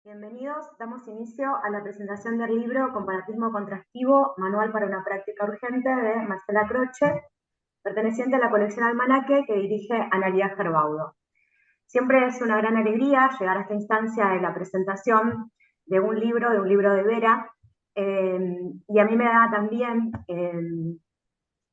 Bienvenidos, damos inicio a la presentación del libro Comparatismo Contrastivo, Manual para una Práctica Urgente de Marcela Croce, perteneciente a la colección Almanaque que dirige Analía Gerbaudo. Siempre es una gran alegría llegar a esta instancia de la presentación de un libro de Vera, y a mí me da también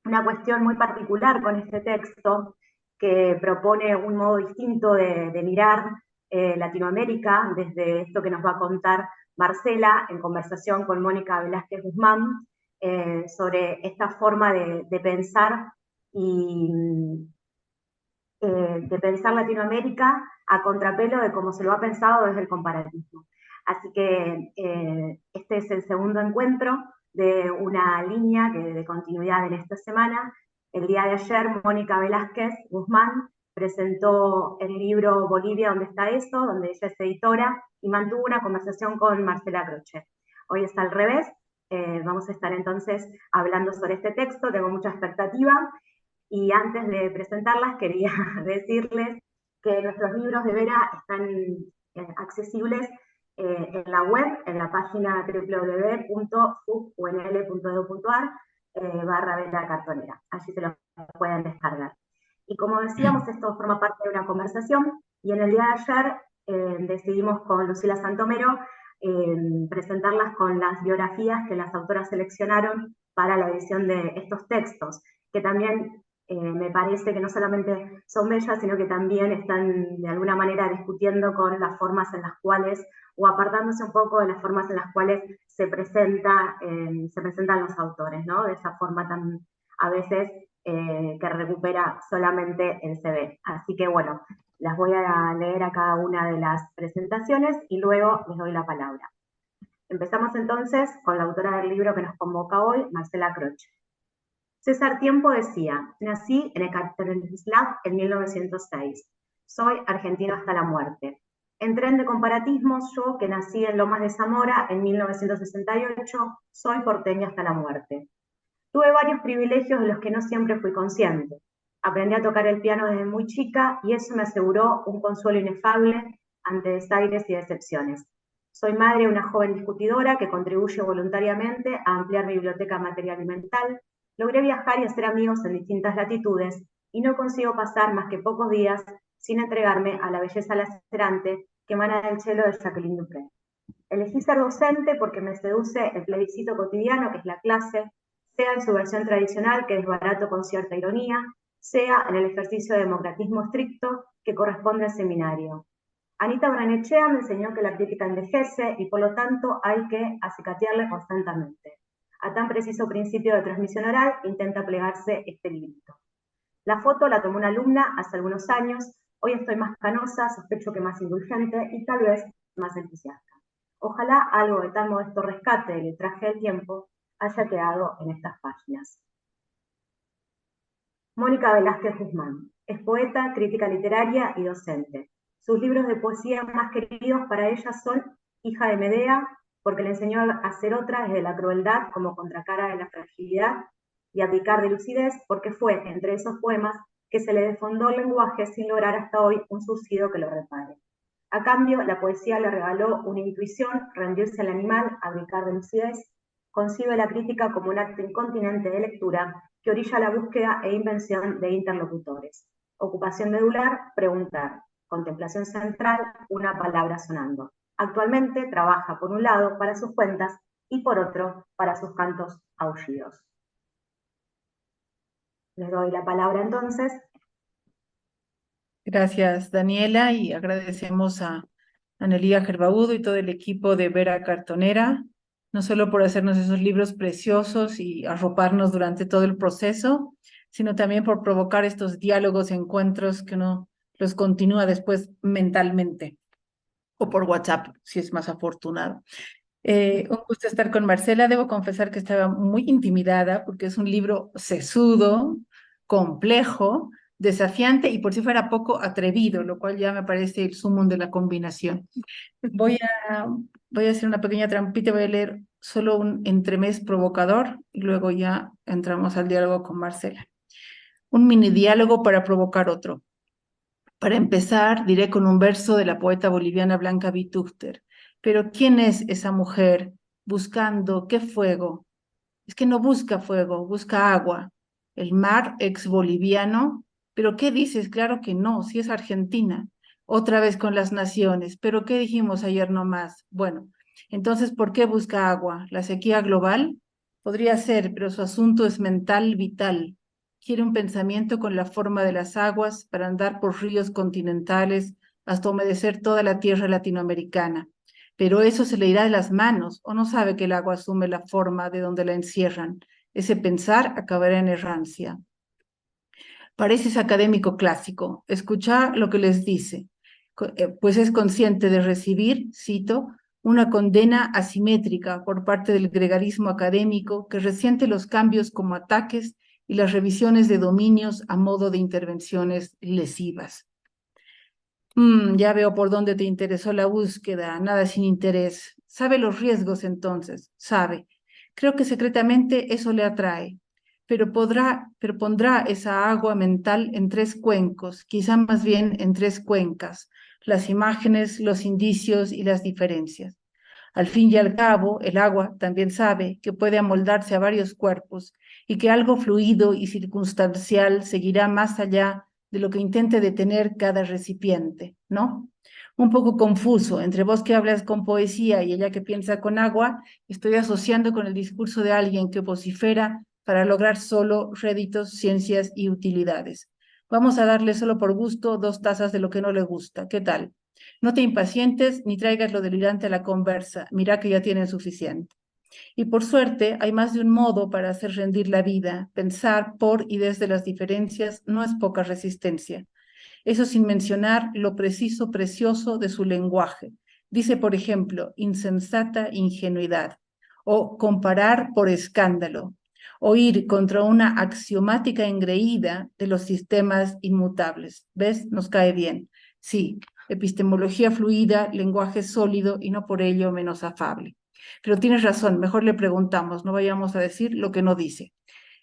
una cuestión muy particular con este texto que propone un modo distinto de mirar Latinoamérica desde esto que nos va a contar Marcela en conversación con Mónica Velázquez Guzmán sobre esta forma de pensar y de pensar Latinoamérica a contrapelo de cómo se lo ha pensado desde el comparatismo. Así que este es el segundo encuentro de una línea de continuidad en esta semana. El día de ayer, Mónica Velázquez Guzmán presentó el libro Bolivia, ¿dónde está eso?, donde ella es editora, y mantuvo una conversación con Marcela Croce. Hoy está al revés, vamos a estar entonces hablando sobre este texto, tengo mucha expectativa, y antes de presentarlas quería decirles que nuestros libros de Vera están accesibles en la web, en la página www.fugunl.edu.ar /Vera Cartonera. Allí se los pueden descargar. Y como decíamos, esto forma parte de una conversación, y en el día de ayer decidimos con Lucila Santomero presentarlas con las biografías que las autoras seleccionaron para la edición de estos textos, que también me parece que no solamente son bellas, sino que también están de alguna manera discutiendo con las formas en las cuales, o apartándose un poco de las formas en las cuales se presentan los autores, ¿no? De esa forma tan, a veces, que recupera solamente el CV. Así que bueno, las voy a leer a cada una de las presentaciones y luego les doy la palabra. Empezamos entonces con la autora del libro que nos convoca hoy, Marcela Croce. César Tiempo decía: nací en Ekaterimburg en 1906. Soy argentino hasta la muerte. En tren de comparatismos, yo que nací en Lomas de Zamora en 1968, soy porteña hasta la muerte. Tuve varios privilegios de los que no siempre fui consciente. Aprendí a tocar el piano desde muy chica y eso me aseguró un consuelo inefable ante desaires y decepciones. Soy madre de una joven discutidora que contribuye voluntariamente a ampliar mi biblioteca material y mental. Logré viajar y hacer amigos en distintas latitudes y no consigo pasar más que pocos días sin entregarme a la belleza lacerante que emana del cielo de Jacqueline Dupré. Elegí ser docente porque me seduce el plebiscito cotidiano que es la clase, sea en su versión tradicional que desbarato con cierta ironía, sea en el ejercicio de democratismo estricto que corresponde al seminario. Anita Barrenechea me enseñó que la crítica envejece y por lo tanto hay que acicatearla constantemente. A tan preciso principio de transmisión oral intenta plegarse este límite. La foto la tomó una alumna hace algunos años, hoy estoy más canosa, sospecho que más indulgente y tal vez más entusiasta. Ojalá algo de tan modesto rescate del traje del tiempo haya quedado en estas páginas. Mónica Velázquez Guzmán es poeta, crítica literaria y docente. Sus libros de poesía más queridos para ella son Hija de Medea, porque le enseñó a ser otra desde la crueldad como contracara de la fragilidad, y Abdicar de lucidez, porque fue entre esos poemas que se le desfondó el lenguaje sin lograr hasta hoy un surcido que lo repare. A cambio, la poesía le regaló una intuición, rendirse al animal, abdicar de lucidez. Concibe la crítica como un acto incontinente de lectura que orilla la búsqueda e invención de interlocutores. Ocupación medular, preguntar. Contemplación central, una palabra sonando. Actualmente trabaja por un lado para sus cuentas y por otro para sus cantos aullidos. Les doy la palabra entonces. Gracias, Daniela, y agradecemos a Analía Gerbaudo y todo el equipo de Vera Cartonera, no solo por hacernos esos libros preciosos y arroparnos durante todo el proceso, sino también por provocar estos diálogos, encuentros que uno los continúa después mentalmente o por WhatsApp, si es más afortunado. Un gusto estar con Marcela. Debo confesar que estaba muy intimidada porque es un libro sesudo, complejo, desafiante y por si fuera poco atrevido, lo cual ya me parece el sumum de la combinación. Voy a hacer una pequeña trampita, voy a leer solo un entremés provocador y luego ya entramos al diálogo con Marcela. Un mini diálogo para provocar otro. Para empezar, diré con un verso de la poeta boliviana Blanca Vitúster. Pero ¿quién es esa mujer buscando qué fuego? Es que no busca fuego, busca agua. El mar ex boliviano, pero ¿qué dices? Claro que no, si es Argentina. Otra vez con las naciones, pero ¿qué dijimos ayer nomás? Bueno, entonces, ¿por qué busca agua? ¿La sequía global? Podría ser, pero su asunto es mental vital. Quiere un pensamiento con la forma de las aguas para andar por ríos continentales hasta humedecer toda la tierra latinoamericana. Pero eso se le irá de las manos, o no sabe que el agua asume la forma de donde la encierran. Ese pensar acabará en errancia. Pareces académico clásico. Escucha lo que les dice, pues es consciente de recibir, cito, una condena asimétrica por parte del gregarismo académico que resiente los cambios como ataques y las revisiones de dominios a modo de intervenciones lesivas. Ya veo por dónde te interesó la búsqueda, nada sin interés. Sabe los riesgos entonces, sabe. Creo que secretamente eso le atrae, pero pondrá esa agua mental en tres cuencos, quizá más bien en tres cuencas, las imágenes, los indicios y las diferencias. Al fin y al cabo, el agua también sabe que puede amoldarse a varios cuerpos y que algo fluido y circunstancial seguirá más allá de lo que intente detener cada recipiente, ¿no? Un poco confuso, entre vos que hablas con poesía y ella que piensa con agua, estoy asociando con el discurso de alguien que vocifera para lograr solo réditos, ciencias y utilidades. Vamos a darle solo por gusto 2 tazas de lo que no le gusta. ¿Qué tal? No te impacientes ni traigas lo delirante a la conversa. Mira que ya tienen suficiente. Y por suerte, hay más de un modo para hacer rendir la vida. Pensar por y desde las diferencias no es poca resistencia. Eso sin mencionar lo preciso, precioso de su lenguaje. Dice, por ejemplo, insensata ingenuidad, o comparar por escándalo, o ir contra una axiomática engreída de los sistemas inmutables. ¿Ves? Nos cae bien. Sí, epistemología fluida, lenguaje sólido y no por ello menos afable. Pero tienes razón, mejor le preguntamos, no vayamos a decir lo que no dice.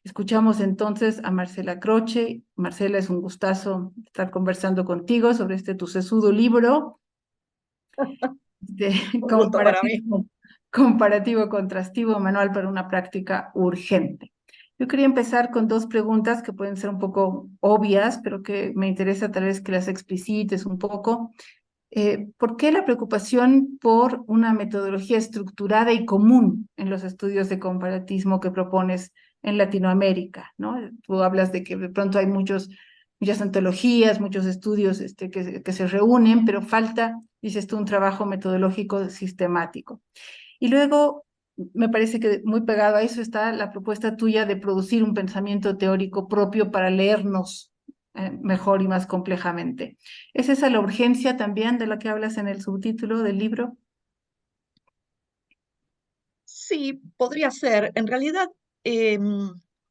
Escuchamos entonces a Marcela Croce. Marcela, es un gustazo estar conversando contigo sobre este tu sesudo libro, de Un gusto para mí. comparativo contrastivo, manual para una práctica urgente. Yo quería empezar con 2 preguntas que pueden ser un poco obvias, pero que me interesa tal vez que las explicites un poco. ¿Por qué la preocupación por una metodología estructurada y común en los estudios de comparatismo que propones en Latinoamérica, ¿no? Tú hablas de que de pronto hay muchas antologías, muchos estudios que se reúnen, pero falta, dices tú, un trabajo metodológico sistemático. Y luego, me parece que muy pegado a eso está la propuesta tuya de producir un pensamiento teórico propio para leernos mejor y más complejamente. ¿Es esa la urgencia también de la que hablas en el subtítulo del libro? Sí, podría ser. En realidad,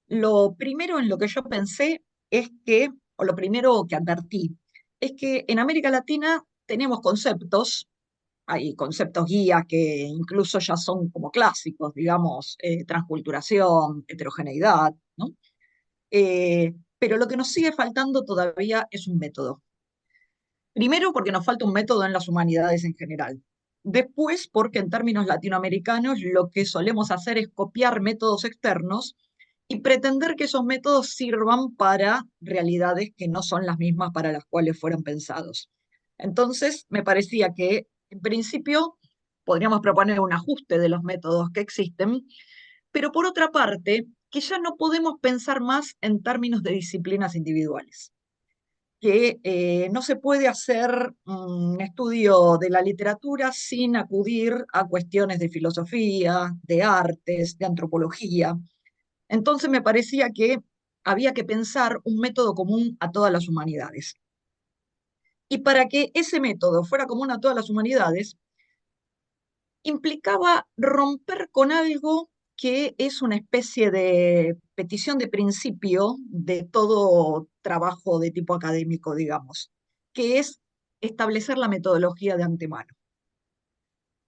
lo primero en lo que yo pensé es que, o lo primero que advertí, es que en América Latina tenemos conceptos, hay conceptos guías que incluso ya son como clásicos, digamos, transculturación, heterogeneidad, ¿no? Pero lo que nos sigue faltando todavía es un método. Primero, porque nos falta un método en las humanidades en general. Después, porque en términos latinoamericanos lo que solemos hacer es copiar métodos externos y pretender que esos métodos sirvan para realidades que no son las mismas para las cuales fueron pensados. Entonces, me parecía que, en principio, podríamos proponer un ajuste de los métodos que existen, pero por otra parte, que ya no podemos pensar más en términos de disciplinas individuales, que no se puede hacer un estudio de la literatura sin acudir a cuestiones de filosofía, de artes, de antropología. Entonces me parecía que había que pensar un método común a todas las humanidades. Y para que ese método fuera común a todas las humanidades, implicaba romper con algo que es una especie de petición de principio de todo trabajo de tipo académico, digamos, que es establecer la metodología de antemano.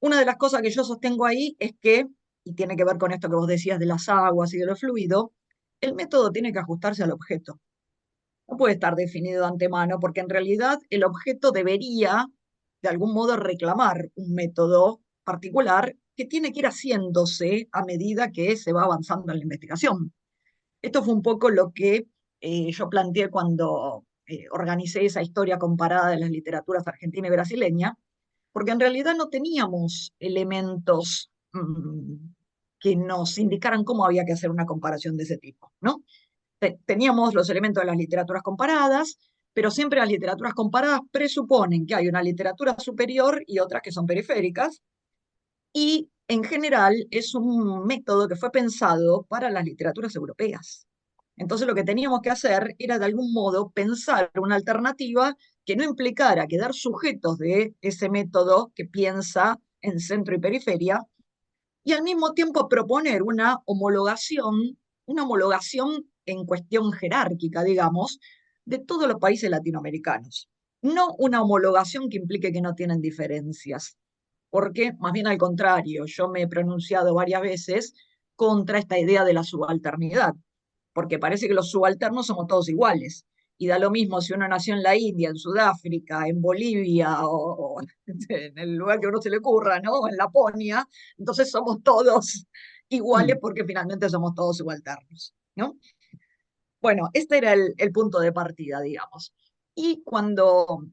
Una de las cosas que yo sostengo ahí es que, y tiene que ver con esto que vos decías de las aguas y de lo fluido, el método tiene que ajustarse al objeto. No puede estar definido de antemano, porque en realidad el objeto debería, de algún modo, reclamar un método particular que tiene que ir haciéndose a medida que se va avanzando en la investigación. Esto fue un poco lo que yo planteé cuando organicé esa historia comparada de las literaturas argentina y brasileña, porque en realidad no teníamos elementos que nos indicaran cómo había que hacer una comparación de ese tipo, ¿no? Teníamos los elementos de las literaturas comparadas, pero siempre las literaturas comparadas presuponen que hay una literatura superior y otras que son periféricas, y en general es un método que fue pensado para las literaturas europeas. Entonces lo que teníamos que hacer era de algún modo pensar una alternativa que no implicara quedar sujetos de ese método que piensa en centro y periferia, y al mismo tiempo proponer una homologación en cuestión jerárquica, digamos, de todos los países latinoamericanos. No una homologación que implique que no tienen diferencias, porque más bien al contrario, yo me he pronunciado varias veces contra esta idea de la subalternidad, porque parece que los subalternos somos todos iguales. Y da lo mismo si uno nació en la India, en Sudáfrica, en Bolivia o en el lugar que a uno se le ocurra, ¿no? En Laponia, entonces somos todos iguales porque finalmente somos todos subalternos, ¿no? Bueno, este era el punto de partida, digamos. Y cuando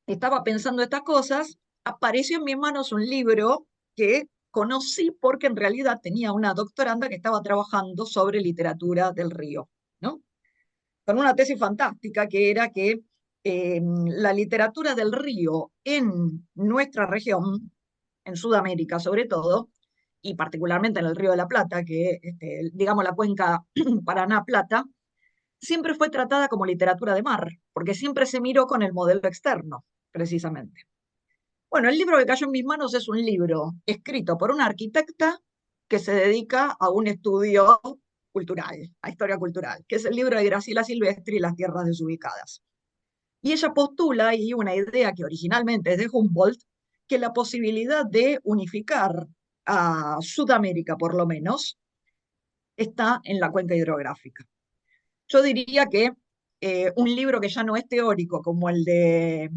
estaba pensando estas cosas, apareció en mis manos un libro que conocí porque en realidad tenía una doctoranda que estaba trabajando sobre literatura del Río, ¿no? Con una tesis fantástica que era que la literatura del Río en nuestra región, en Sudamérica sobre todo, y particularmente en el Río de la Plata, que digamos la cuenca Paraná-Plata, siempre fue tratada como literatura de mar, porque siempre se miró con el modelo externo, precisamente. Bueno, el libro que cayó en mis manos es un libro escrito por una arquitecta que se dedica a un estudio cultural, a historia cultural, que es el libro de Graciela Silvestri, Las tierras desubicadas. Y ella postula ahí una idea que originalmente es de Humboldt, que la posibilidad de unificar a Sudamérica, por lo menos, está en la cuenca hidrográfica. Yo diría que un libro que ya no es teórico, como el de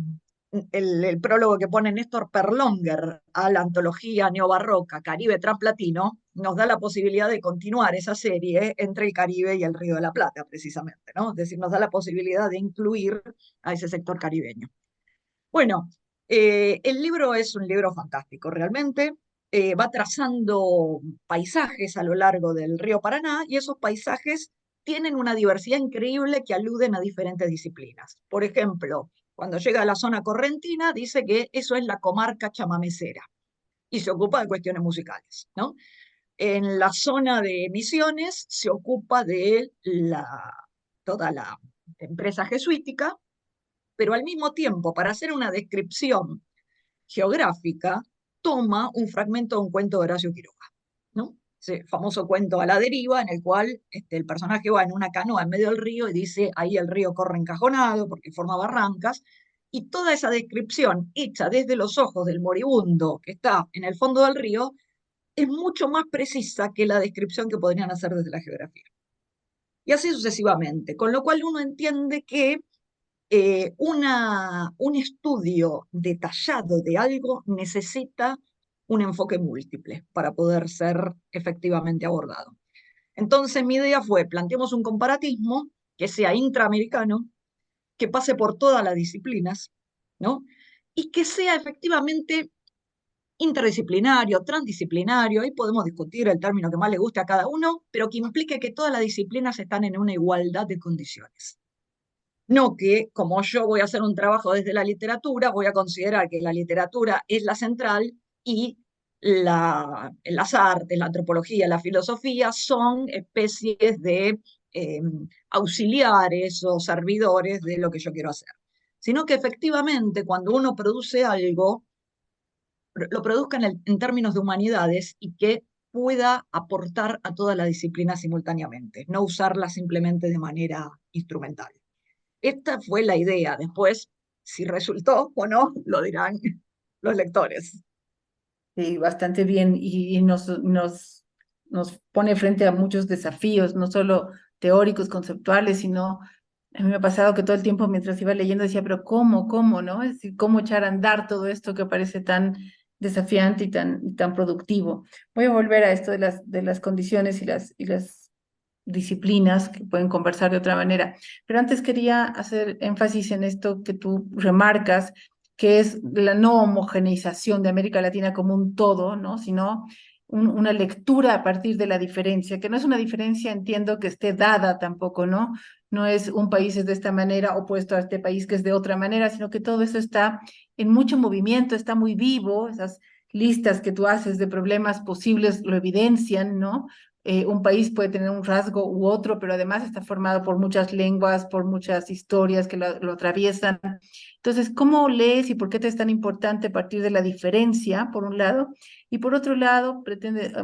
el prólogo que pone Néstor Perlonger a la antología neobarroca Caribe Transplatino, nos da la posibilidad de continuar esa serie entre el Caribe y el Río de la Plata, precisamente, ¿no? Es decir, nos da la posibilidad de incluir a ese sector caribeño. Bueno, el libro es un libro fantástico, realmente. Va trazando paisajes a lo largo del río Paraná, y esos paisajes tienen una diversidad increíble que aluden a diferentes disciplinas. Por ejemplo, cuando llega a la zona correntina, dice que eso es la comarca chamamecera y se ocupa de cuestiones musicales, ¿no? En la zona de Misiones se ocupa de toda la empresa jesuítica, pero al mismo tiempo, para hacer una descripción geográfica, toma un fragmento de un cuento de Horacio Quiroga, ¿no? Ese famoso cuento A la deriva, en el cual el personaje va en una canoa en medio del río y dice, ahí el río corre encajonado porque forma barrancas, y toda esa descripción hecha desde los ojos del moribundo que está en el fondo del río es mucho más precisa que la descripción que podrían hacer desde la geografía. Y así sucesivamente, con lo cual uno entiende que un estudio detallado de algo necesita un enfoque múltiple para poder ser efectivamente abordado. Entonces mi idea fue, planteemos un comparatismo que sea intraamericano, que pase por todas las disciplinas, ¿no? Y que sea efectivamente interdisciplinario, transdisciplinario, ahí podemos discutir el término que más le guste a cada uno, pero que implique que todas las disciplinas están en una igualdad de condiciones. No que, como yo voy a hacer un trabajo desde la literatura, voy a considerar que la literatura es la central y las artes, la antropología, la filosofía son especies de auxiliares o servidores de lo que yo quiero hacer. Sino que efectivamente cuando uno produce algo, lo produzca en términos de humanidades y que pueda aportar a toda la disciplina simultáneamente, no usarla simplemente de manera instrumental. Esta fue la idea. Después, si resultó o no, lo dirán los lectores. Sí, bastante bien y nos pone frente a muchos desafíos, no solo teóricos, conceptuales, sino a mí me ha pasado que todo el tiempo mientras iba leyendo decía, pero ¿cómo, no? Es decir, ¿cómo echar a andar todo esto que parece tan desafiante y tan productivo. Voy a volver a esto de las condiciones y las disciplinas que pueden conversar de otra manera. Pero antes quería hacer énfasis en esto que tú remarcas, que es la no homogeneización de América Latina como un todo, ¿no? Sino una lectura a partir de la diferencia, que no es una diferencia, entiendo, que esté dada tampoco, ¿no? No es un país es de esta manera opuesto a este país que es de otra manera, sino que todo eso está en mucho movimiento, está muy vivo, esas listas que tú haces de problemas posibles lo evidencian, ¿no? Un país puede tener un rasgo u otro, pero además está formado por muchas lenguas, por muchas historias que lo atraviesan. Entonces, ¿cómo lees y por qué te es tan importante partir de la diferencia, por un lado? Y por otro lado,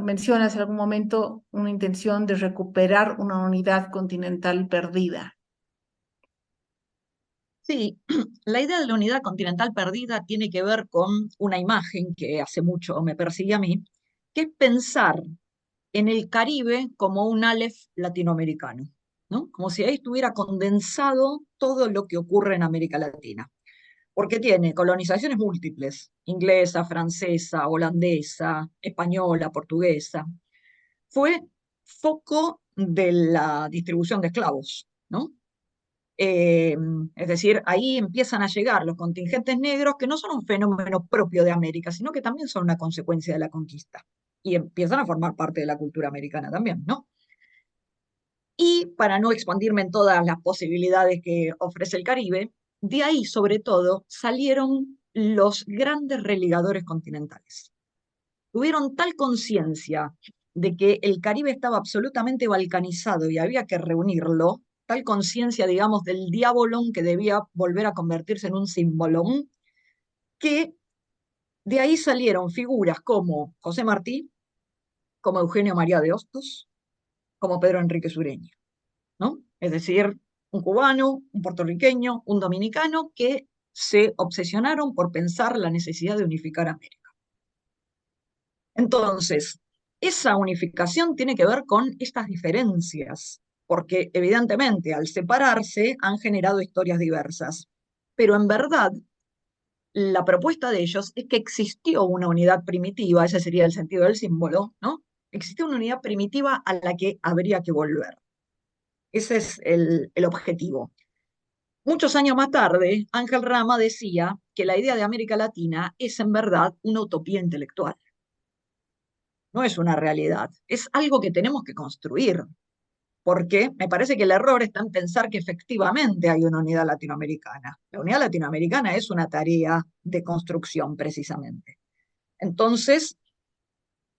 mencionas en algún momento una intención de recuperar una unidad continental perdida. Sí, la idea de la unidad continental perdida tiene que ver con una imagen que hace mucho me persigue a mí, que es pensar en el Caribe como un Aleph latinoamericano, ¿no? Como si ahí estuviera condensado todo lo que ocurre en América Latina, porque tiene colonizaciones múltiples, inglesa, francesa, holandesa, española, portuguesa. Fue foco de la distribución de esclavos, ¿no? Es decir, ahí empiezan a llegar los contingentes negros que no son un fenómeno propio de América, sino que también son una consecuencia de la conquista y empiezan a formar parte de la cultura americana también, ¿no? Y para no expandirme en todas las posibilidades que ofrece el Caribe, de ahí sobre todo salieron los grandes religadores continentales. Tuvieron tal conciencia de que el Caribe estaba absolutamente balcanizado y había que reunirlo, tal conciencia, digamos, del diabolón que debía volver a convertirse en un símbolón, que de ahí salieron figuras como José Martí, como Eugenio María de Hostos, como Pedro Enrique Sureña, ¿no? Es decir, un cubano, un puertorriqueño, un dominicano que se obsesionaron por pensar la necesidad de unificar América. Entonces, esa unificación tiene que ver con estas diferencias, porque evidentemente al separarse han generado historias diversas, pero en verdad la propuesta de ellos es que existió una unidad primitiva, ese sería el sentido del símbolo, ¿no? Existió una unidad primitiva a la que habría que volver. Ese es el objetivo. Muchos años más tarde, Ángel Rama decía que la idea de América Latina es en verdad una utopía intelectual. No es una realidad, es algo que tenemos que construir, porque me parece que el error está en pensar que efectivamente hay una unidad latinoamericana. La unidad latinoamericana es una tarea de construcción precisamente. Entonces,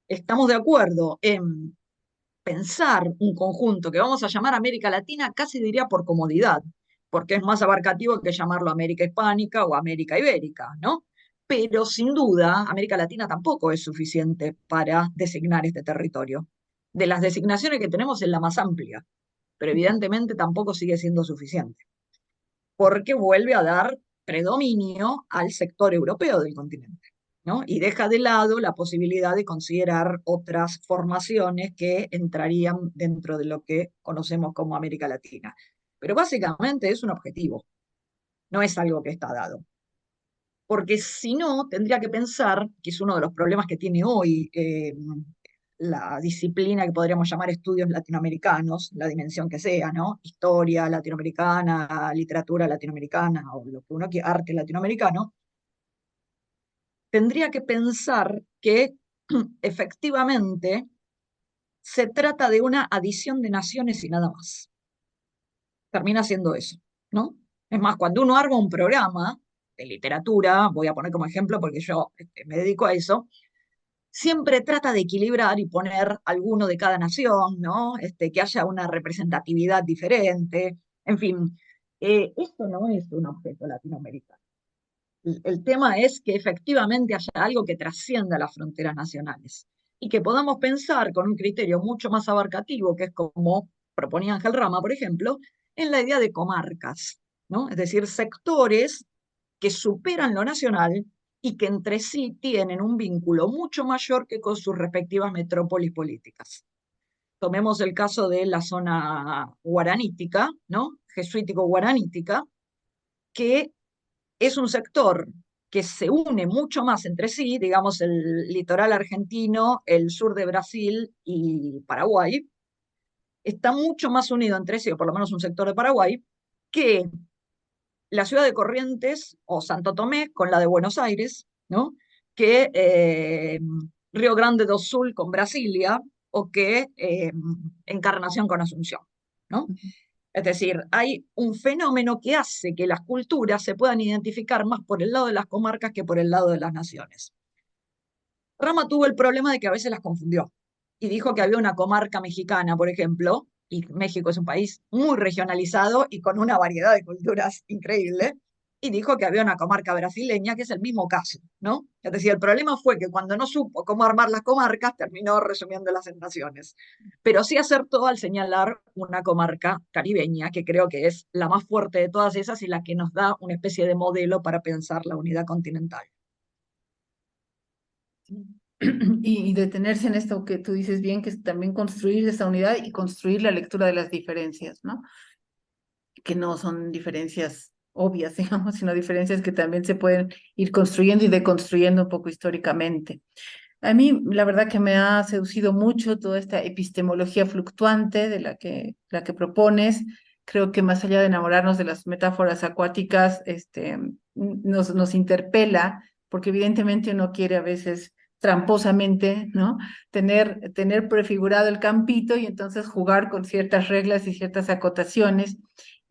estamos de acuerdo en pensar un conjunto que vamos a llamar América Latina, casi diría por comodidad, porque es más abarcativo que llamarlo América Hispánica o América Ibérica, ¿no? Pero sin duda, América Latina tampoco es suficiente para designar este territorio. De las designaciones que tenemos es la más amplia, pero evidentemente tampoco sigue siendo suficiente, porque vuelve a dar predominio al sector europeo del continente, ¿no? Y deja de lado la posibilidad de considerar otras formaciones que entrarían dentro de lo que conocemos como América Latina. Pero básicamente es un objetivo, no es algo que está dado. Porque si no, tendría que pensar, que es uno de los problemas que tiene hoy la disciplina que podríamos llamar estudios latinoamericanos, la dimensión que sea, ¿no? Historia latinoamericana, literatura latinoamericana, o lo que uno quiera, arte latinoamericano, tendría que pensar que efectivamente se trata de una adición de naciones y nada más. Termina siendo eso, ¿no? Es más, cuando uno arma un programa de literatura, voy a poner como ejemplo porque yo me dedico a eso, siempre trata de equilibrar y poner alguno de cada nación, ¿no? Que haya una representatividad diferente, en fin, esto no es un objeto latinoamericano. El tema es que efectivamente haya algo que trascienda las fronteras nacionales y que podamos pensar con un criterio mucho más abarcativo, que es como proponía Ángel Rama, por ejemplo, en la idea de comarcas, ¿no? Es decir, sectores que superan lo nacional y que entre sí tienen un vínculo mucho mayor que con sus respectivas metrópolis políticas. Tomemos el caso de la zona guaranítica, ¿no? Jesuítico-guaranítica, que es un sector que se une mucho más entre sí, digamos el litoral argentino, el sur de Brasil y Paraguay, está mucho más unido entre sí, o por lo menos un sector de Paraguay, que la ciudad de Corrientes o Santo Tomé con la de Buenos Aires, ¿no? Que Río Grande do Sul con Brasilia o que Encarnación con Asunción, ¿no? Es decir, hay un fenómeno que hace que las culturas se puedan identificar más por el lado de las comarcas que por el lado de las naciones. Rama tuvo el problema de que a veces las confundió y dijo que había una comarca mexicana, por ejemplo, y México es un país muy regionalizado y con una variedad de culturas increíble, y dijo que había una comarca brasileña, que es el mismo caso, ¿no? Es decir, el problema fue que cuando no supo cómo armar las comarcas, terminó resumiéndolas en naciones. Pero sí acertó al señalar una comarca caribeña, que creo que es la más fuerte de todas esas y la que nos da una especie de modelo para pensar la unidad continental. Y detenerse en esto que tú dices bien, que es también construir esa unidad y construir la lectura de las diferencias, ¿no? Que no son diferencias obvias, digamos, sino diferencias que también se pueden ir construyendo y deconstruyendo un poco históricamente. A mí, la verdad que me ha seducido mucho toda esta epistemología fluctuante de la que propones. Creo que más allá de enamorarnos de las metáforas acuáticas, nos interpela, porque evidentemente uno quiere a veces tramposamente, ¿no? Tener prefigurado el campito y entonces jugar con ciertas reglas y ciertas acotaciones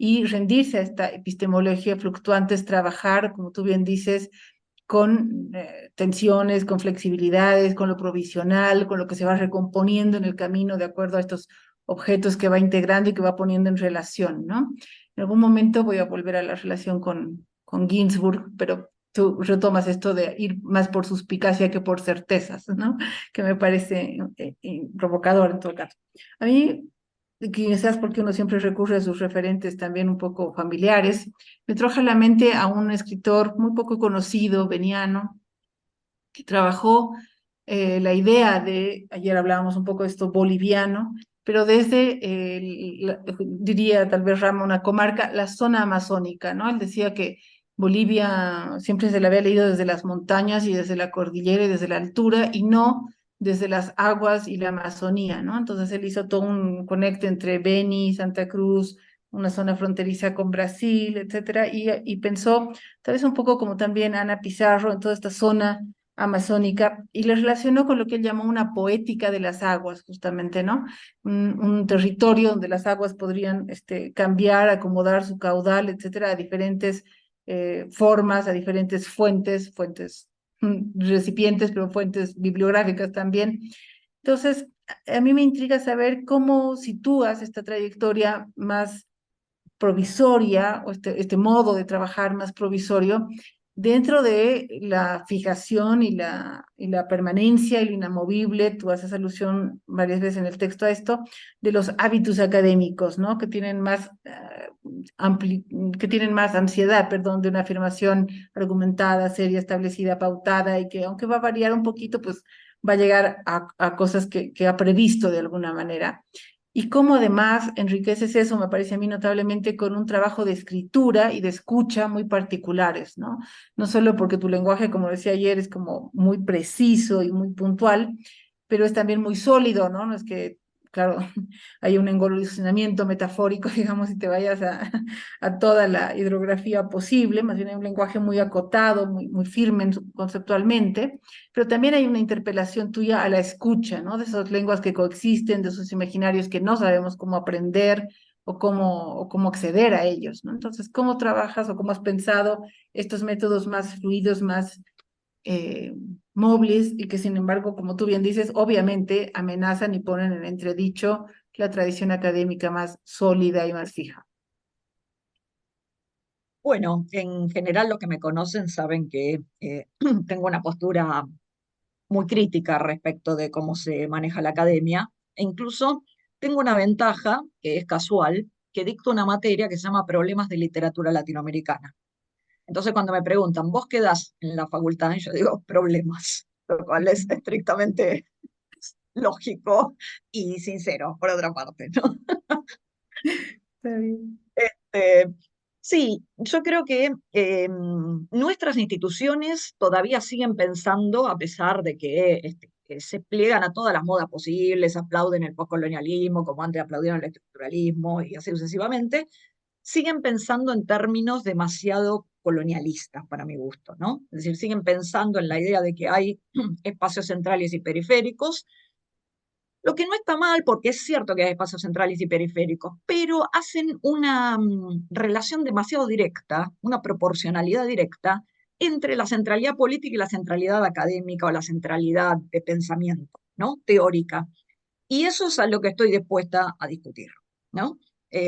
y rendirse a esta epistemología fluctuante es trabajar, como tú bien dices, con tensiones, con flexibilidades, con lo provisional, con lo que se va recomponiendo en el camino de acuerdo a estos objetos que va integrando y que va poniendo en relación, ¿no? En algún momento voy a volver a la relación con Ginsburg, pero tú retomas esto de ir más por suspicacia que por certezas, ¿no? Que me parece provocador en todo caso. A mí, quizás porque uno siempre recurre a sus referentes también un poco familiares, me trajo a la mente a un escritor muy poco conocido, veniano, que trabajó la idea de, ayer hablábamos un poco de esto boliviano, pero desde, diría tal vez Rama, una comarca, la zona amazónica, ¿no? Él decía que Bolivia siempre se la había leído desde las montañas y desde la cordillera y desde la altura y no desde las aguas y la Amazonía, ¿no? Entonces él hizo todo un conecte entre Beni, Santa Cruz, una zona fronteriza con Brasil, etcétera, y pensó, tal vez un poco como también Ana Pizarro, en toda esta zona amazónica, y le relacionó con lo que él llamó una poética de las aguas, justamente, ¿no? Un territorio donde las aguas podrían cambiar, acomodar su caudal, etcétera, a diferentes formas, a diferentes fuentes, recipientes, pero fuentes bibliográficas también. Entonces, a mí me intriga saber cómo sitúas esta trayectoria más provisoria, o este modo de trabajar más provisorio, dentro de la fijación y la permanencia y lo inamovible, tú haces alusión varias veces en el texto a esto, de los hábitos académicos, ¿no? Que tienen más, que tienen más ansiedad, perdón, de una afirmación argumentada, seria, establecida, pautada, y que aunque va a variar un poquito, pues va a llegar a cosas que ha previsto de alguna manera. Y cómo además enriqueces eso, me parece a mí notablemente, con un trabajo de escritura y de escucha muy particulares, ¿no? No solo porque tu lenguaje, como decía ayer, es como muy preciso y muy puntual, pero es también muy sólido, ¿no? No es que, claro, hay un engolosinamiento metafórico, digamos, y te vayas a toda la hidrografía posible, más bien hay un lenguaje muy acotado, muy firme conceptualmente, pero también hay una interpelación tuya a la escucha, ¿no? De esas lenguas que coexisten, de esos imaginarios que no sabemos cómo aprender o cómo acceder a ellos, ¿no? Entonces, ¿cómo trabajas o cómo has pensado estos métodos más fluidos, más eh, móviles y que sin embargo, como tú bien dices, obviamente amenazan y ponen en entredicho la tradición académica más sólida y más fija? Bueno, en general los que me conocen saben que tengo una postura muy crítica respecto de cómo se maneja la academia, e incluso tengo una ventaja, que es casual, que dicto una materia que se llama Problemas de Literatura Latinoamericana. Entonces, cuando me preguntan, ¿vos qué das en la facultad? Yo digo, problemas, lo cual es estrictamente lógico y sincero, por otra parte, ¿no? Está bien. Eh, Sí, yo creo que nuestras instituciones todavía siguen pensando, a pesar de que se pliegan a todas las modas posibles, aplauden el postcolonialismo, como antes aplaudieron el estructuralismo y así sucesivamente, siguen pensando en términos demasiado colonialistas para mi gusto, ¿no? Es decir, siguen pensando en la idea de que hay espacios centrales y periféricos, lo que no está mal, porque es cierto que hay espacios centrales y periféricos, pero hacen una relación demasiado directa, una proporcionalidad directa entre la centralidad política y la centralidad académica o la centralidad de pensamiento, ¿no? Teórica. Y eso es a lo que estoy dispuesta a discutir, ¿no?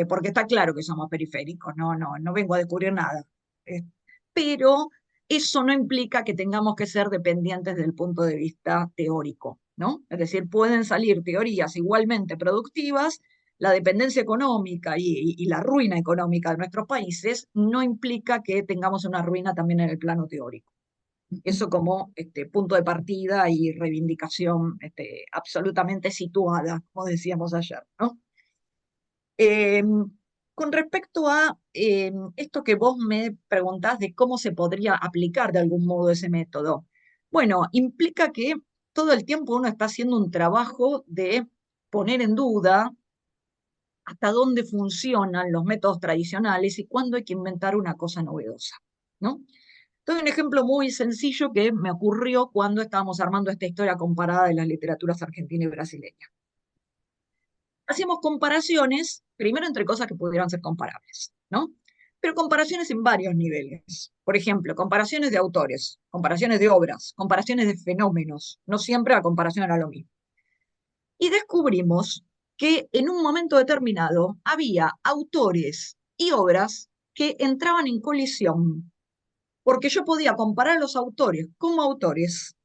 Porque está claro que somos periféricos, no vengo a descubrir nada. Eh, pero eso no implica que tengamos que ser dependientes desde el punto de vista teórico, ¿no? Es decir, pueden salir teorías igualmente productivas, la dependencia económica y la ruina económica de nuestros países no implica que tengamos una ruina también en el plano teórico. Eso como punto de partida y reivindicación absolutamente situada, como decíamos ayer, ¿no? Eh, con respecto a esto que vos me preguntás de cómo se podría aplicar de algún modo ese método, bueno, implica que todo el tiempo uno está haciendo un trabajo de poner en duda hasta dónde funcionan los métodos tradicionales y cuándo hay que inventar una cosa novedosa, ¿no? Doy un ejemplo muy sencillo que me ocurrió cuando estábamos armando esta historia comparada de las literaturas argentina y brasileña. Hacíamos comparaciones, primero entre cosas que pudieran ser comparables, ¿no? Pero comparaciones en varios niveles. Por ejemplo, comparaciones de autores, comparaciones de obras, comparaciones de fenómenos. No siempre la comparación era lo mismo. Y descubrimos que en un momento determinado había autores y obras que entraban en colisión, porque yo podía comparar a los autores como autores,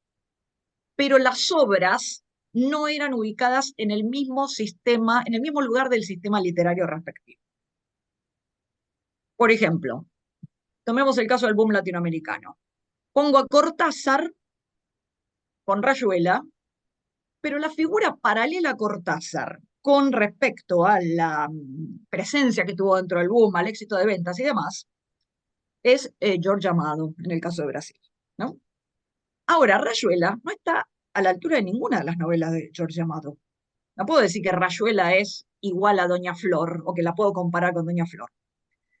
pero las obras no eran ubicadas en el mismo sistema, en el mismo lugar del sistema literario respectivo. Por ejemplo, tomemos el caso del boom latinoamericano. Pongo a Cortázar con Rayuela, pero la figura paralela a Cortázar con respecto a la presencia que tuvo dentro del boom, al éxito de ventas y demás, es Jorge Amado, en el caso de Brasil, ¿no? Ahora, Rayuela no está a la altura de ninguna de las novelas de Jorge Amado. No puedo decir que Rayuela es igual a Doña Flor o que la puedo comparar con Doña Flor.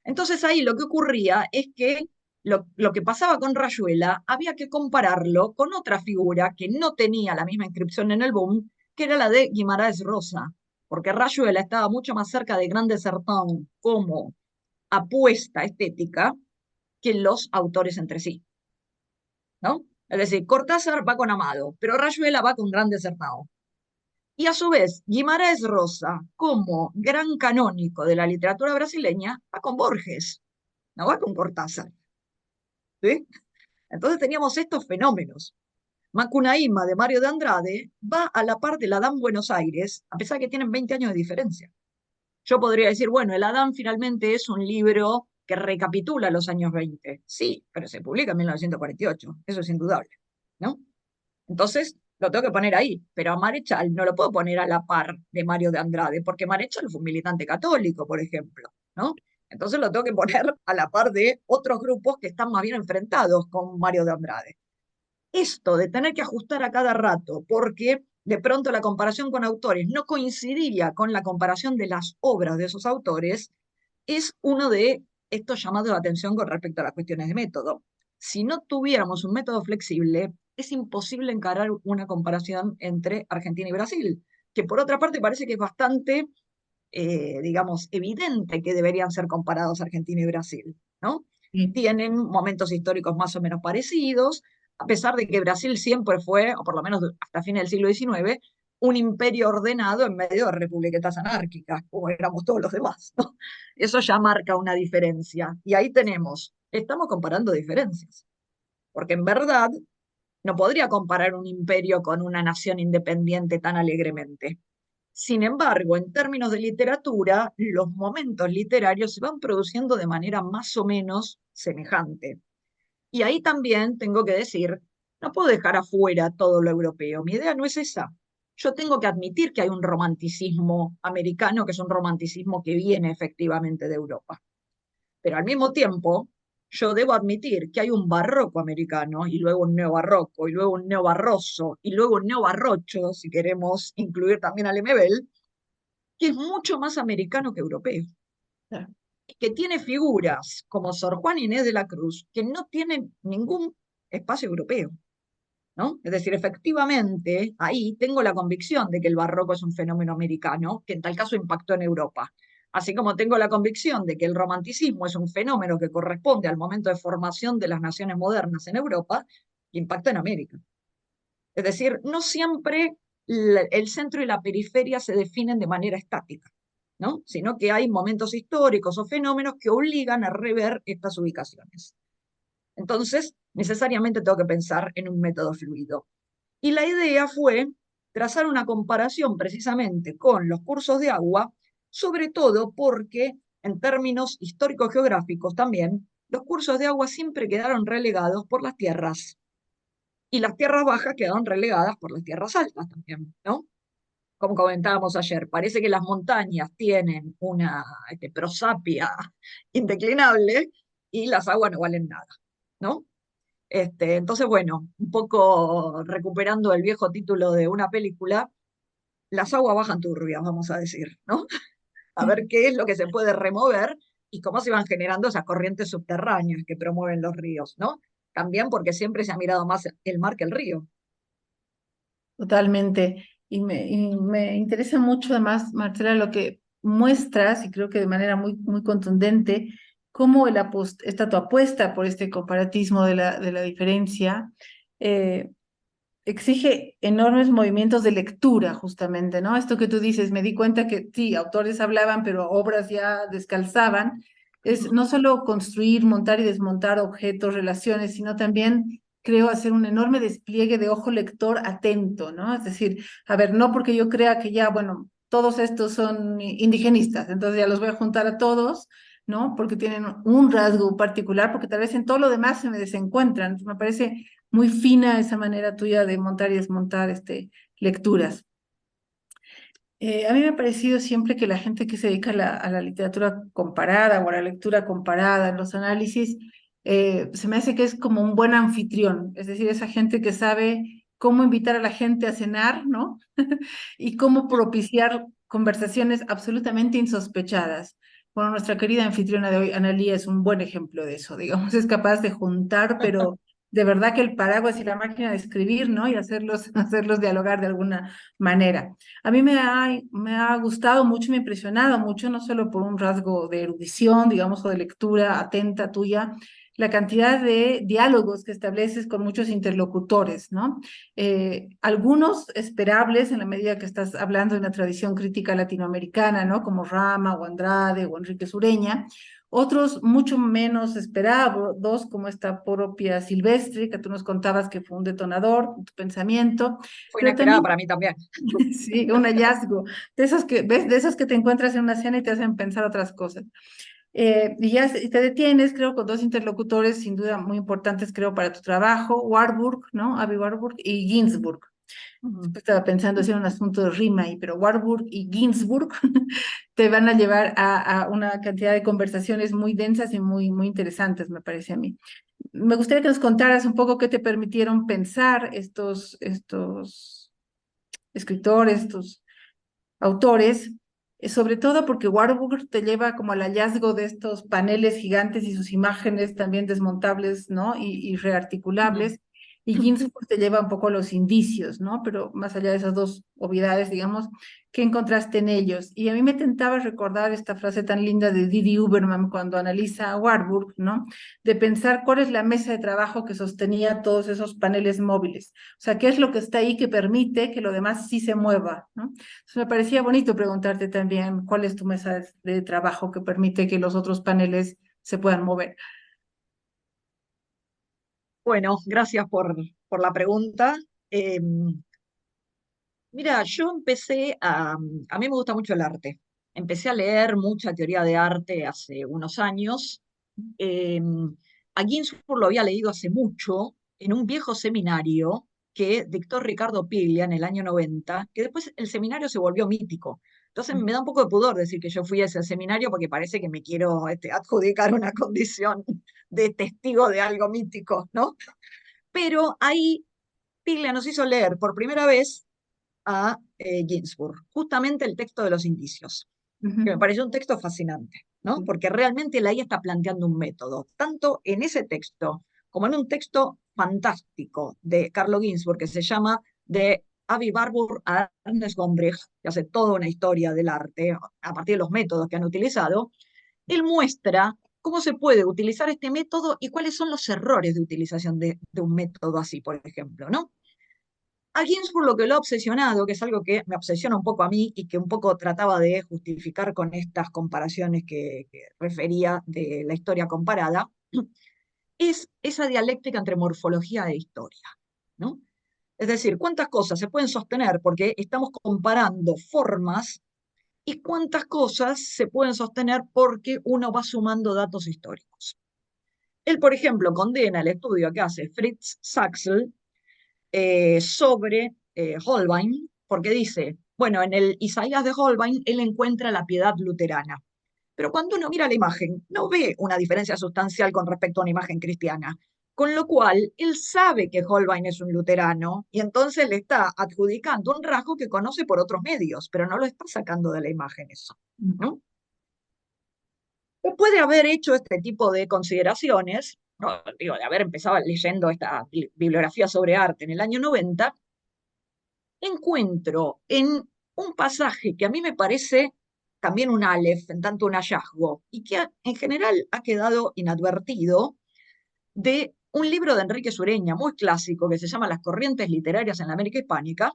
Entonces ahí lo que ocurría es que lo que pasaba con Rayuela había que compararlo con otra figura que no tenía la misma inscripción en el boom, que era la de Guimarães Rosa, porque Rayuela estaba mucho más cerca de Grande Sertón como apuesta estética que los autores entre sí, ¿no? Es decir, Cortázar va con Amado, pero Rayuela va con Grande Sertón. Y a su vez, Guimarães Rosa, como gran canónico de la literatura brasileña, va con Borges, no va con Cortázar. ¿Sí? Entonces teníamos estos fenómenos. Macunaíma de Mario de Andrade va a la par del Adán Buenos Aires, a pesar de que tienen 20 años de diferencia. Yo podría decir, bueno, el Adán finalmente es un libro que recapitula los años 20. Sí, pero se publica en 1948, eso es indudable, ¿no? Entonces, lo tengo que poner ahí, pero a Marechal no lo puedo poner a la par de Mario de Andrade, porque Marechal fue un militante católico, por ejemplo, ¿no? Entonces lo tengo que poner a la par de otros grupos que están más bien enfrentados con Mario de Andrade. Esto de tener que ajustar a cada rato, porque de pronto la comparación con autores no coincidía con la comparación de las obras de esos autores, es uno de estos llamados de atención con respecto a las cuestiones de método. Si no tuviéramos un método flexible, es imposible encarar una comparación entre Argentina y Brasil, que por otra parte parece que es bastante, digamos, evidente que deberían ser comparados Argentina y Brasil, ¿no? Sí. Tienen momentos históricos más o menos parecidos, a pesar de que Brasil siempre fue, o por lo menos hasta fines del siglo XIX, un imperio ordenado en medio de republiquetas anárquicas, como éramos todos los demás, ¿no? Eso ya marca una diferencia. Y ahí estamos comparando diferencias, porque en verdad no podría comparar un imperio con una nación independiente tan alegremente. Sin embargo, en términos de literatura, los momentos literarios se van produciendo de manera más o menos semejante. Y ahí también tengo que decir, no puedo dejar afuera todo lo europeo. Mi idea no es esa. Yo tengo que admitir que hay un romanticismo americano, que es un romanticismo que viene efectivamente de Europa. Pero al mismo tiempo, yo debo admitir que hay un barroco americano, y luego un neobarroco, y luego un neobarroso, y luego un neobarrocho, si queremos incluir también al Lemebel, que es mucho más americano que europeo, Claro. que tiene figuras como Sor Juana Inés de la Cruz, que no tienen ningún espacio europeo, ¿no? Es decir, efectivamente, ahí tengo la convicción de que el barroco es un fenómeno americano, que en tal caso impactó en Europa. Así como tengo la convicción de que el romanticismo es un fenómeno que corresponde al momento de formación de las naciones modernas en Europa, que impactó en América. Es decir, no siempre el centro y la periferia se definen de manera estática, ¿no? Sino que hay momentos históricos o fenómenos que obligan a rever estas ubicaciones. Entonces, necesariamente tengo que pensar en un método fluido. Y la idea fue trazar una comparación precisamente con los cursos de agua, sobre todo porque en términos histórico-geográficos también, los cursos de agua siempre quedaron relegados por las tierras y las tierras bajas quedaron relegadas por las tierras altas también, ¿no? Como comentábamos ayer, parece que las montañas tienen una prosapia indeclinable y las aguas no valen nada, ¿no? Entonces, bueno, un poco recuperando el viejo título de una película, las aguas bajan turbias, vamos a decir, ¿no? A ver qué es lo que se puede remover y cómo se van generando esas corrientes subterráneas que promueven los ríos, ¿no? También porque siempre se ha mirado más el mar que el río. Totalmente. Y me interesa mucho además, Marcela, lo que muestras, y creo que de manera muy contundente, cómo esta tu apuesta por este comparatismo de la diferencia exige enormes movimientos de lectura, justamente, ¿no? Esto que tú dices, me di cuenta que sí, autores hablaban, pero obras ya descalzaban. Es no solo construir, montar y desmontar objetos, relaciones, sino también creo hacer un enorme despliegue de ojo lector atento, ¿no? Es decir, a ver, no porque yo crea que ya, bueno, todos estos son indigenistas, entonces ya los voy a juntar a todos, ¿no? Porque tienen un rasgo particular, porque tal vez en todo lo demás se me desencuentran. Entonces, me parece muy fina esa manera tuya de montar y desmontar lecturas. A mí me ha parecido siempre que la gente que se dedica a la literatura comparada o a la lectura comparada, en los análisis, se me hace que es como un buen anfitrión, es decir, esa gente que sabe cómo invitar a la gente a cenar, ¿no? Y cómo propiciar conversaciones absolutamente insospechadas. Bueno, nuestra querida anfitriona de hoy, Analía, es un buen ejemplo de eso, digamos, es capaz de juntar, pero de verdad que el paraguas y la máquina de escribir, ¿no? Y hacerlos dialogar de alguna manera. A mí me ha gustado mucho, me ha impresionado mucho, no solo por un rasgo de erudición, digamos, o de lectura atenta tuya, la cantidad de diálogos que estableces con muchos interlocutores, ¿no? Algunos esperables en la medida que estás hablando de una tradición crítica latinoamericana, ¿no? Como Rama o Andrade o Enrique Sureña, otros mucho menos esperados, como esta propia Silvestre, que tú nos contabas que fue un detonador en tu pensamiento, Fue pero inesperada también para mí también. sí, un hallazgo, de esos que, ¿ves? De esos que te encuentras en una cena y te hacen pensar otras cosas. Y ya te detienes, creo, con dos interlocutores sin duda muy importantes, creo, para tu trabajo, Warburg, ¿no? Abby Warburg y Ginsburg. Después estaba pensando hacer un asunto de rima ahí, pero Warburg y Ginsburg te van a llevar a una cantidad de conversaciones muy densas y muy interesantes, me parece a mí. Me gustaría que nos contaras un poco qué te permitieron pensar estos escritores, estos autores, sobre todo porque Warburg te lleva como al hallazgo de estos paneles gigantes y sus imágenes también desmontables, ¿no? Y rearticulables, y Ginsburg te lleva un poco a los indicios, ¿no? Pero más allá de esas dos obviedades, digamos, ¿qué encontraste en ellos? Y a mí me tentaba recordar esta frase tan linda de Didi Uberman cuando analiza a Warburg, ¿no? De pensar cuál es la mesa de trabajo que sostenía todos esos paneles móviles. O sea, ¿qué es lo que está ahí que permite que lo demás sí se mueva, ¿no? Entonces, me parecía bonito preguntarte también cuál es tu mesa de trabajo que permite que los otros paneles se puedan mover. Bueno, gracias por la pregunta. Eh, Mira, yo a mí me gusta mucho el arte. Empecé a leer mucha teoría de arte hace unos años. Eh, a Ginsburg lo había leído hace mucho en un viejo seminario que dictó Ricardo Piglia en el año 90, que después el seminario se volvió mítico. Entonces me da un poco de pudor decir que yo fui a ese seminario porque parece que me quiero adjudicar una condición de testigo de algo mítico, ¿no? Pero ahí Piglia nos hizo leer por primera vez a Ginsburg, justamente el texto de los indicios, que me pareció un texto fascinante, ¿no? Porque realmente él ahí está planteando un método, tanto en ese texto como en un texto fantástico de Carlo Ginzburg que se llama De Avi Barbour a Ernest Gombrich, que hace toda una historia del arte a partir de los métodos que han utilizado. Él muestra cómo se puede utilizar este método y cuáles son los errores de utilización de un método así, por ejemplo, ¿no? A Ginsburg lo que lo ha obsesionado, que es algo que me obsesiona un poco a mí y que un poco trataba de justificar con estas comparaciones que refería de la historia comparada, es esa dialéctica entre morfología e historia, ¿no? Es decir, cuántas cosas se pueden sostener porque estamos comparando formas y cuántas cosas se pueden sostener porque uno va sumando datos históricos. Él, por ejemplo, condena el estudio que hace Fritz Saxel sobre Holbein, porque dice, bueno, en el Isaías de Holbein él encuentra la piedad luterana, pero cuando uno mira la imagen no ve una diferencia sustancial con respecto a una imagen cristiana, con lo cual él sabe que Holbein es un luterano y entonces le está adjudicando un rasgo que conoce por otros medios, pero no lo está sacando de la imagen eso, ¿no? Después de haber hecho este tipo de consideraciones, no, digo, de haber empezado leyendo esta bibliografía sobre arte en el año 90, encuentro en un pasaje que a mí me parece también un aleph, en tanto un hallazgo, y que en general ha quedado inadvertido, de un libro de Enrique Sureña, muy clásico, que se llama Las corrientes literarias en la América Hispánica,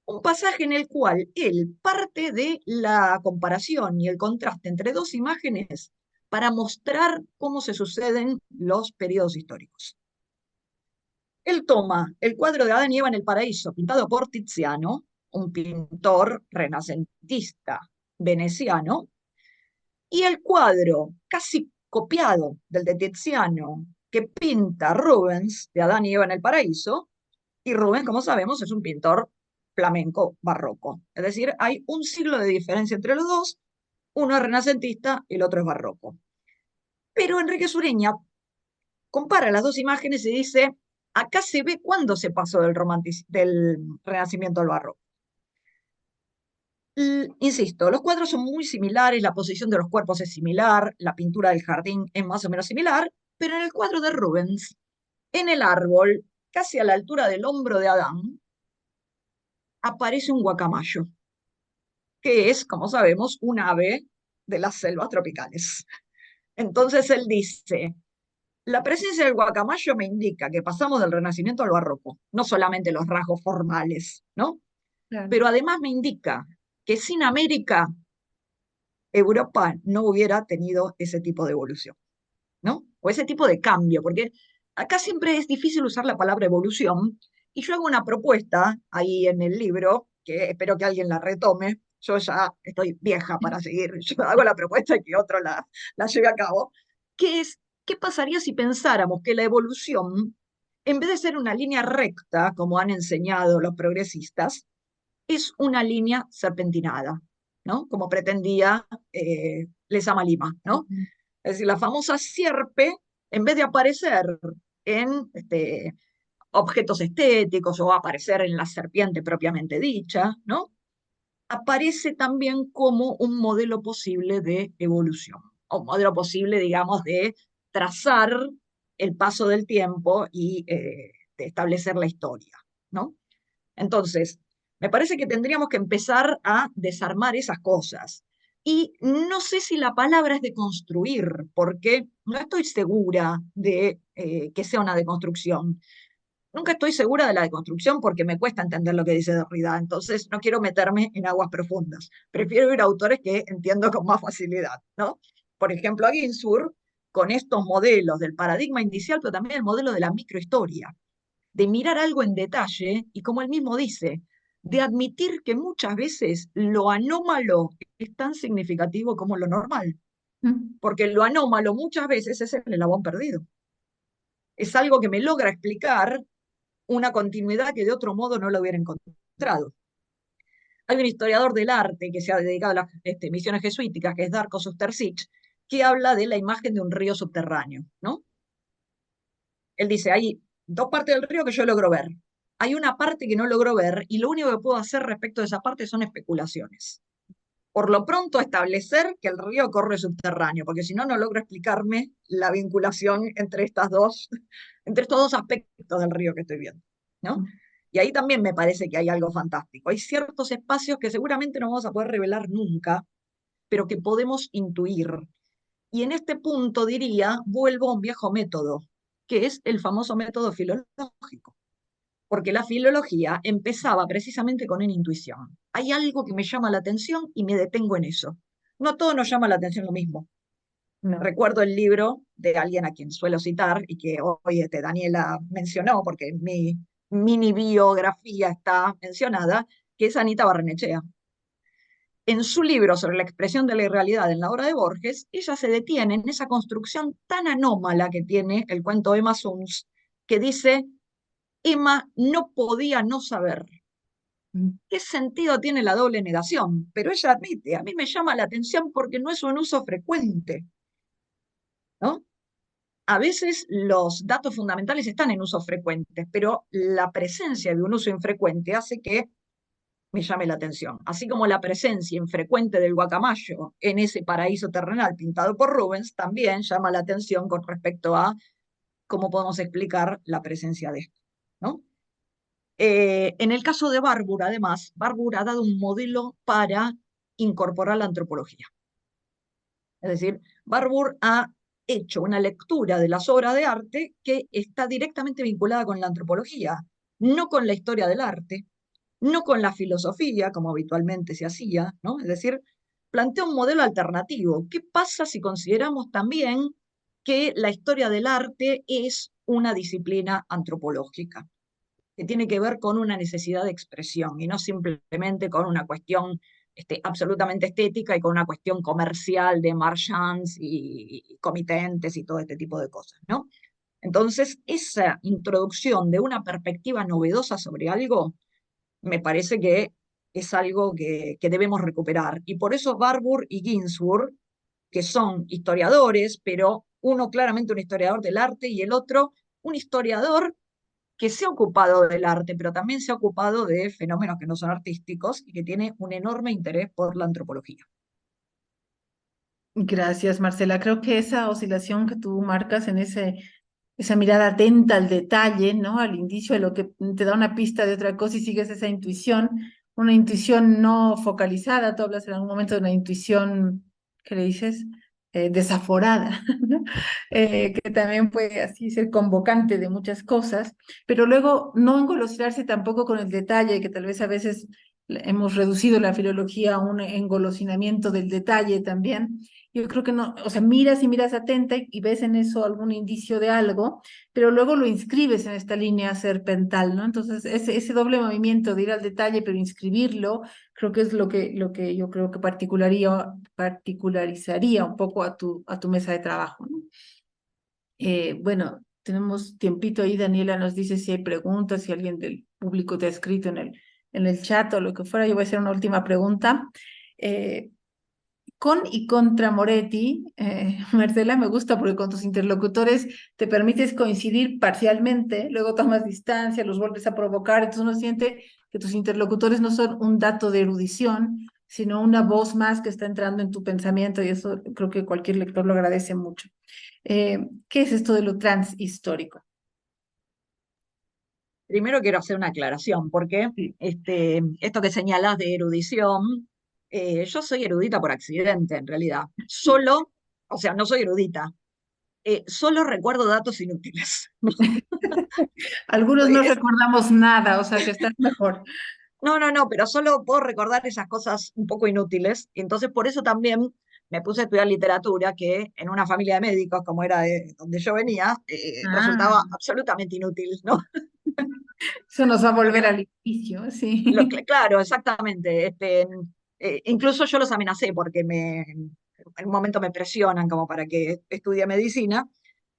un pasaje en el cual él parte de la comparación y el contraste entre dos imágenes para mostrar cómo se suceden los periodos históricos. Él toma el cuadro de Adán y Eva en el paraíso, pintado por Tiziano, un pintor renacentista veneciano, y el cuadro casi copiado del de Tiziano que pinta Rubens de Adán y Eva en el paraíso, y Rubens, como sabemos, es un pintor flamenco barroco. Es decir, hay un siglo de diferencia entre los dos, uno es renacentista y el otro es barroco. Pero Enrique Sureña compara las dos imágenes y dice, acá se ve cuándo se pasó del Renacimiento al Barroco. Insisto, los cuadros son muy similares, la posición de los cuerpos es similar, la pintura del jardín es más o menos similar, pero en el cuadro de Rubens, en el árbol, casi a la altura del hombro de Adán, aparece un guacamayo, que es, como sabemos, un ave de las selvas tropicales. Entonces él dice, la presencia del guacamayo me indica que pasamos del Renacimiento al Barroco, no solamente los rasgos formales, ¿no? Claro. Pero además me indica que sin América, Europa no hubiera tenido ese tipo de evolución, ¿no? O ese tipo de cambio, porque acá siempre es difícil usar la palabra evolución, y yo hago una propuesta ahí en el libro, que espero que alguien la retome, yo ya estoy vieja para seguir, yo hago la propuesta y que otro la lleve a cabo, que es, ¿qué pasaría si pensáramos que la evolución, en vez de ser una línea recta, como han enseñado los progresistas, es una línea serpentinada, ¿no? Como pretendía Lezama Lima, ¿no? Es decir, la famosa sierpe, en vez de aparecer en objetos estéticos o aparecer en la serpiente propiamente dicha, ¿no? Aparece también como un modelo posible de evolución, o un modelo posible, digamos, de trazar el paso del tiempo y de establecer la historia, ¿no? Entonces, me parece que tendríamos que empezar a desarmar esas cosas. Y no sé si la palabra es de construir, porque no estoy segura de que sea una deconstrucción. Nunca estoy segura de la deconstrucción porque me cuesta entender lo que dice Derrida, entonces no quiero meterme en aguas profundas. Prefiero ir a autores que entiendo con más facilidad, ¿no? Por ejemplo, a Ginsburg, con estos modelos del paradigma inicial, pero también el modelo de la microhistoria, de mirar algo en detalle y, como él mismo dice, de admitir que muchas veces lo anómalo es tan significativo como lo normal, porque lo anómalo muchas veces es el eslabón perdido. Es algo que me logra explicar una continuidad que de otro modo no lo hubiera encontrado. Hay un historiador del arte que se ha dedicado a las misiones jesuíticas, que es Darko Sustersic, que habla de la imagen de un río subterráneo, ¿no? Él dice, hay dos partes del río que yo logro ver. Hay una parte que no logro ver y lo único que puedo hacer respecto de esa parte son especulaciones. Por lo pronto, establecer que el río corre subterráneo, porque si no, no logro explicarme la vinculación entre entre estos dos aspectos del río que estoy viendo, ¿no? Y ahí también me parece que hay algo fantástico. Hay ciertos espacios que seguramente no vamos a poder revelar nunca, pero que podemos intuir. Y en este punto diría, vuelvo a un viejo método, que es el famoso método filológico, porque la filología empezaba precisamente con una intuición. Hay algo que me llama la atención y me detengo en eso. No a todos nos llama la atención lo mismo. No. Recuerdo el libro de alguien a quien suelo citar y que hoy Daniela mencionó, porque en mi mini biografía está mencionada, que es Anita Barrenechea. En su libro sobre la expresión de la irrealidad en la obra de Borges, ella se detiene en esa construcción tan anómala que tiene el cuento de Emma Suns, que dice, Emma no podía no saber. ¿Qué sentido tiene la doble negación? Pero ella admite, a mí me llama la atención porque no es un uso frecuente, ¿no? A veces los datos fundamentales están en usos frecuentes, pero la presencia de un uso infrecuente hace que me llame la atención. Así como la presencia infrecuente del guacamayo en ese paraíso terrenal pintado por Rubens también llama la atención con respecto a cómo podemos explicar la presencia de esto, ¿no? En el caso de Barbour, además, Barbour ha dado un modelo para incorporar la antropología. Es decir, Barbour ha hecho una lectura de las obras de arte que está directamente vinculada con la antropología, no con la historia del arte, no con la filosofía, como habitualmente se hacía, ¿no? Es decir, plantea un modelo alternativo. ¿Qué pasa si consideramos también que la historia del arte es una disciplina antropológica, que tiene que ver con una necesidad de expresión y no simplemente con una cuestión absolutamente estética y con una cuestión comercial de marchands y comitentes y todo este tipo de cosas, ¿no? Entonces, esa introducción de una perspectiva novedosa sobre algo me parece que es algo que debemos recuperar. Y por eso Barbour y Ginsburg, que son historiadores, pero uno claramente un historiador del arte y el otro un historiador que se ha ocupado del arte, pero también se ha ocupado de fenómenos que no son artísticos y que tiene un enorme interés por la antropología. Gracias, Marcela. Creo que esa oscilación que tú marcas en esa mirada atenta al detalle, ¿no? Al indicio de lo que te da una pista de otra cosa y sigues esa intuición, una intuición no focalizada. Tú hablas en algún momento de una intuición, ¿qué le dices? Desaforada, ¿no? Que también puede así ser convocante de muchas cosas, pero luego no engolosinarse tampoco con el detalle, que tal vez a veces hemos reducido la filología a un engolosinamiento del detalle también. Yo creo que no, o sea, miras y miras atenta y ves en eso algún indicio de algo, pero luego lo inscribes en esta línea serpental, ¿no? Entonces, ese doble movimiento de ir al detalle, pero inscribirlo, creo que es lo que yo creo que particularizaría un poco a tu mesa de trabajo, ¿no? Bueno, tenemos tiempito ahí, Daniela nos dice si hay preguntas, si alguien del público te ha escrito en el chat o lo que fuera. Yo voy a hacer una última pregunta. Con y contra Moretti, Marcela, me gusta porque con tus interlocutores te permites coincidir parcialmente, luego tomas distancia, los vuelves a provocar, entonces uno siente que tus interlocutores no son un dato de erudición, sino una voz más que está entrando en tu pensamiento y eso creo que cualquier lector lo agradece mucho. ¿Qué es esto de lo transhistórico? Primero quiero hacer una aclaración, porque Sí. esto que señalas de erudición, yo soy erudita por accidente, en realidad. Solo, o sea, no soy erudita, solo recuerdo datos inútiles. Algunos no recordamos nada, o sea que estás mejor. No, pero solo puedo recordar esas cosas un poco inútiles. Y entonces por eso también me puse a estudiar literatura, que en una familia de médicos, como era de donde yo venía, Ah, resultaba absolutamente inútil, ¿no? eso nos va a volver al inicio, sí. Claro, exactamente. Incluso yo los amenacé porque en un momento me presionan como para que estudie medicina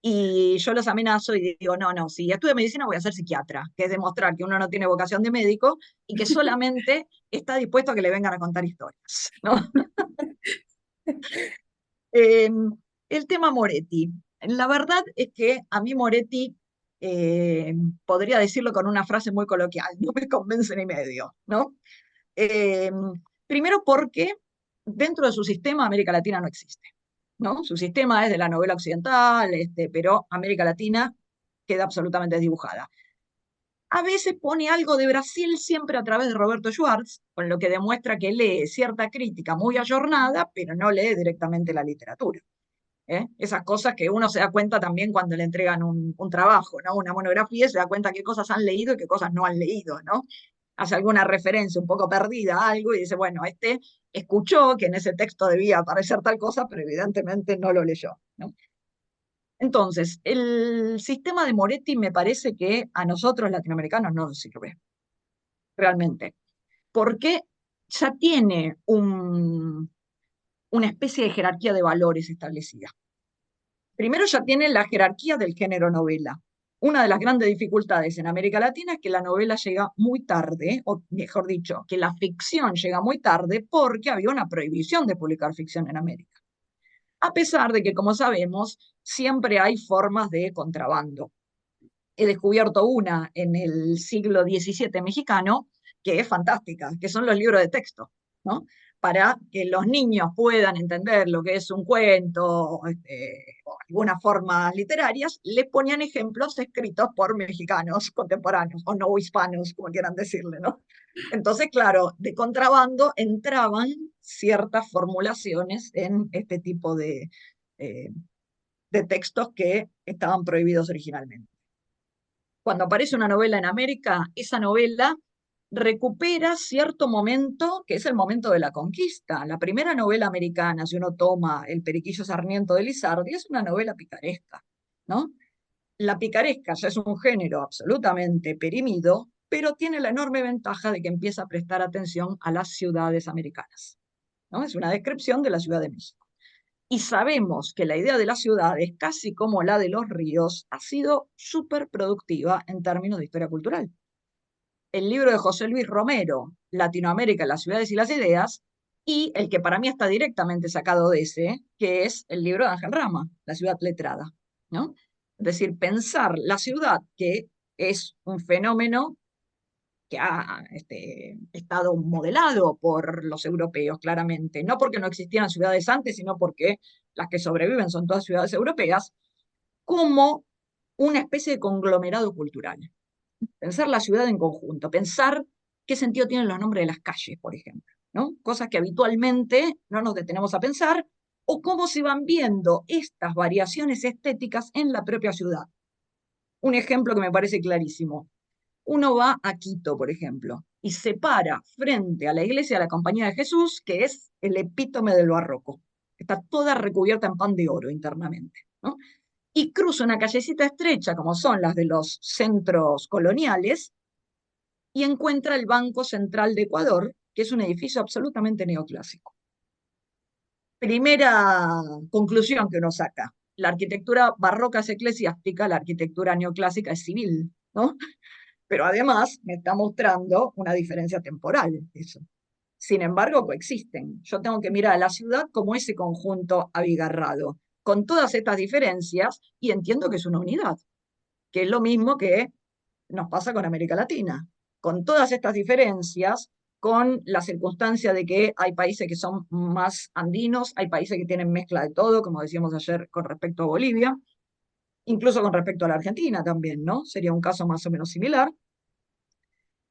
Y yo los amenazo y digo, no, no, si estudio medicina voy a ser psiquiatra, que es demostrar que uno no tiene vocación de médico y que solamente está dispuesto a que le vengan a contar historias, ¿no? Eh, el tema Moretti. La verdad es que a mí Moretti, podría decirlo con una frase muy coloquial, no me convence ni medio, ¿no? Eh, Primero porque dentro de su sistema América Latina no existe, ¿no? Su sistema es de la novela occidental, pero América Latina queda absolutamente desdibujada. A veces pone algo de Brasil siempre a través de Roberto Schwartz, con lo que demuestra que lee cierta crítica muy ayornada, pero no lee directamente la literatura. Esas cosas que uno se da cuenta también cuando le entregan un trabajo, ¿no? Una monografía, se da cuenta qué cosas han leído y qué cosas no han leído, ¿no? Hace alguna referencia un poco perdida a algo y dice, bueno, escuchó que en ese texto debía aparecer tal cosa, pero evidentemente no lo leyó, ¿no? Entonces, el sistema de Moretti me parece que a nosotros latinoamericanos no nos sirve, realmente, porque ya tiene una especie de jerarquía de valores establecida. Primero ya tiene la jerarquía del género novela. Una de las grandes dificultades en América Latina es que la novela llega muy tarde, o mejor dicho, que la ficción llega muy tarde porque había una prohibición de publicar ficción en América. A pesar de que, como sabemos, siempre hay formas de contrabando. He descubierto una en el siglo XVII mexicano que es fantástica, que son los libros de texto, ¿no? Para que los niños puedan entender lo que es un cuento o algunas formas literarias, les ponían ejemplos escritos por mexicanos contemporáneos o no hispanos, como quieran decirle, ¿no? Entonces, claro, de contrabando entraban ciertas formulaciones en este tipo eh, de textos que estaban prohibidos originalmente. Cuando aparece una novela en América, esa novela recupera cierto momento, que es el momento de la conquista. La primera novela americana, si uno toma El Periquillo Sarmiento de Lizardi, es una novela picaresca, ¿no? La picaresca ya es un género absolutamente perimido, pero tiene la enorme ventaja de que empieza a prestar atención a las ciudades americanas, ¿no? Es una descripción de la Ciudad de México. Y sabemos que la idea de las ciudades, casi como la de los ríos, ha sido súper productiva en términos de historia cultural. El libro de José Luis Romero, Latinoamérica, las ciudades y las ideas, y el que para mí está directamente sacado de ese, que es el libro de Ángel Rama, La ciudad letrada, ¿no? Es decir, pensar la ciudad, que es un fenómeno que ha estado modelado por los europeos, claramente, no porque no existieran ciudades antes, sino porque las que sobreviven son todas ciudades europeas, como una especie de conglomerado cultural. Pensar la ciudad en conjunto, pensar qué sentido tienen los nombres de las calles, por ejemplo, ¿no? Cosas que habitualmente no nos detenemos a pensar, o cómo se van viendo estas variaciones estéticas en la propia ciudad. Un ejemplo que me parece clarísimo. Uno va a Quito, por ejemplo, y se para frente a la iglesia de la Compañía de Jesús, que es el epítome del barroco. Está toda recubierta en pan de oro internamente, ¿no? Y cruza una callecita estrecha, como son las de los centros coloniales, y encuentra el Banco Central de Ecuador, que es un edificio absolutamente neoclásico. Primera conclusión que uno saca. La arquitectura barroca es eclesiástica, la arquitectura neoclásica es civil, ¿no? Pero además me está mostrando una diferencia temporal, eso. Sin embargo, coexisten. Yo tengo que mirar a la ciudad como ese conjunto abigarrado, con todas estas diferencias, y entiendo que es una unidad, que es lo mismo que nos pasa con América Latina. Con todas estas diferencias, con la circunstancia de que hay países que son más andinos, hay países que tienen mezcla de todo, como decíamos ayer con respecto a Bolivia, incluso con respecto a la Argentina también, ¿no? Sería un caso más o menos similar.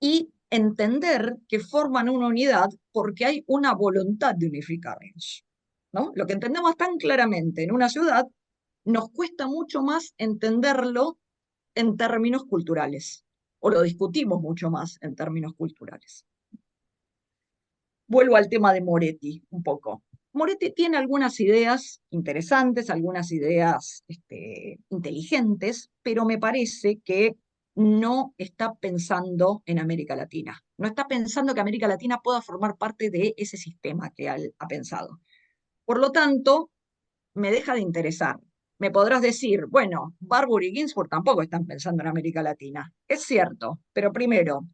Y entender que forman una unidad porque hay una voluntad de unificarlos, ¿no? Lo que entendemos tan claramente en una ciudad, nos cuesta mucho más entenderlo en términos culturales, o lo discutimos mucho más en términos culturales. Vuelvo al tema de Moretti un poco. Moretti tiene algunas ideas interesantes, algunas ideas inteligentes, pero me parece que no está pensando en América Latina. No está pensando que América Latina pueda formar parte de ese sistema que él ha pensado. Por lo tanto, me deja de interesar. Me podrás decir, bueno, Barbour y Ginsburg tampoco están pensando en América Latina. Es cierto, pero primero,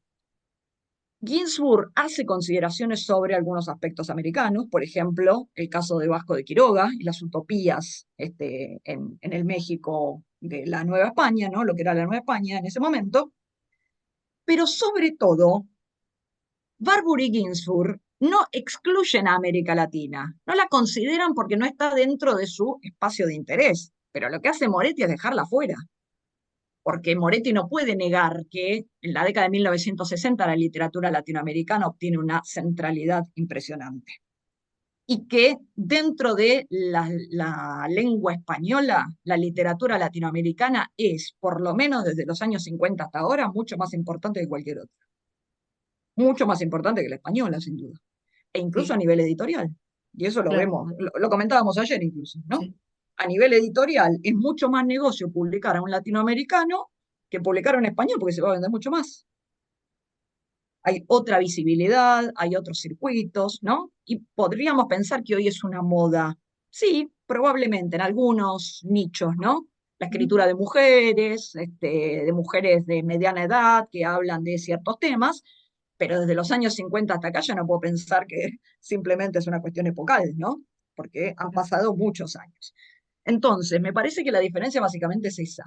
Ginsburg hace consideraciones sobre algunos aspectos americanos, por ejemplo, el caso de Vasco de Quiroga y las utopías en el México de la Nueva España, ¿no? Lo que era la Nueva España en ese momento, pero sobre todo, Barbour y Ginsburg no excluyen a América Latina, no la consideran porque no está dentro de su espacio de interés, pero lo que hace Moretti es dejarla fuera, porque Moretti no puede negar que en la década de 1960 la literatura latinoamericana obtiene una centralidad impresionante y que dentro de la lengua española, la literatura latinoamericana es, por lo menos desde los años 50 hasta ahora, mucho más importante que cualquier otra. Mucho más importante que la española, sin duda. E incluso a Sí, nivel editorial. Y eso lo claro, vemos, lo comentábamos ayer incluso, ¿no? sí, A nivel editorial es mucho más negocio publicar a un latinoamericano que publicar a un español porque se va a vender mucho más. Hay otra visibilidad, hay otros circuitos, ¿no? Y podríamos pensar que hoy es una moda. Sí, probablemente en algunos nichos, ¿no? La escritura de mujeres de mediana edad que hablan de ciertos temas, pero desde los años 50 hasta acá ya no puedo pensar que simplemente es una cuestión epocal, ¿no? Porque han claro. pasado muchos años. Entonces, me parece que la diferencia básicamente es esa,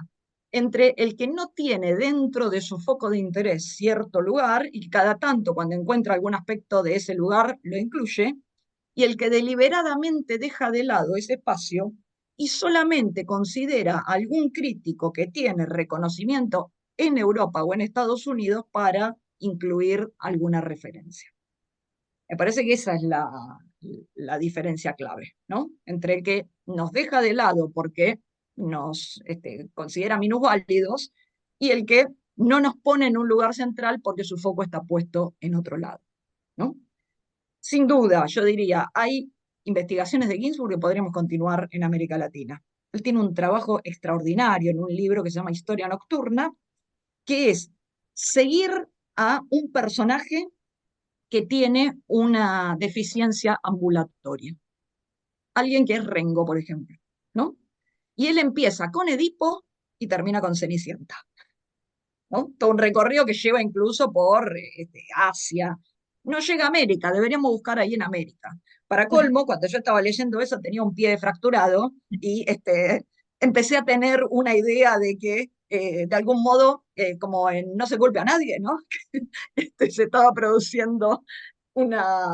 entre el que no tiene dentro de su foco de interés cierto lugar y que cada tanto cuando encuentra algún aspecto de ese lugar lo incluye, y el que deliberadamente deja de lado ese espacio y solamente considera a algún crítico que tiene reconocimiento en Europa o en Estados Unidos para incluir alguna referencia. Me parece que esa es la diferencia clave, ¿no? Entre el que nos deja de lado porque nos considera minusválidos y el que no nos pone en un lugar central porque su foco está puesto en otro lado, ¿no? Sin duda, yo diría, hay investigaciones de Ginsburg que podríamos continuar en América Latina. Él tiene un trabajo extraordinario en un libro que se llama Historia Nocturna, que es seguir a un personaje que tiene una deficiencia ambulatoria. Alguien que es Rengo, por ejemplo, ¿no? Y él empieza con Edipo y termina con Cenicienta, ¿no? Todo un recorrido que lleva incluso por Asia. No llega a América, deberíamos buscar ahí en América. Para colmo, cuando yo estaba leyendo eso, tenía un pie fracturado y empecé a tener una idea de que, de algún modo, como en No se culpe a nadie, ¿no? Se estaba produciendo una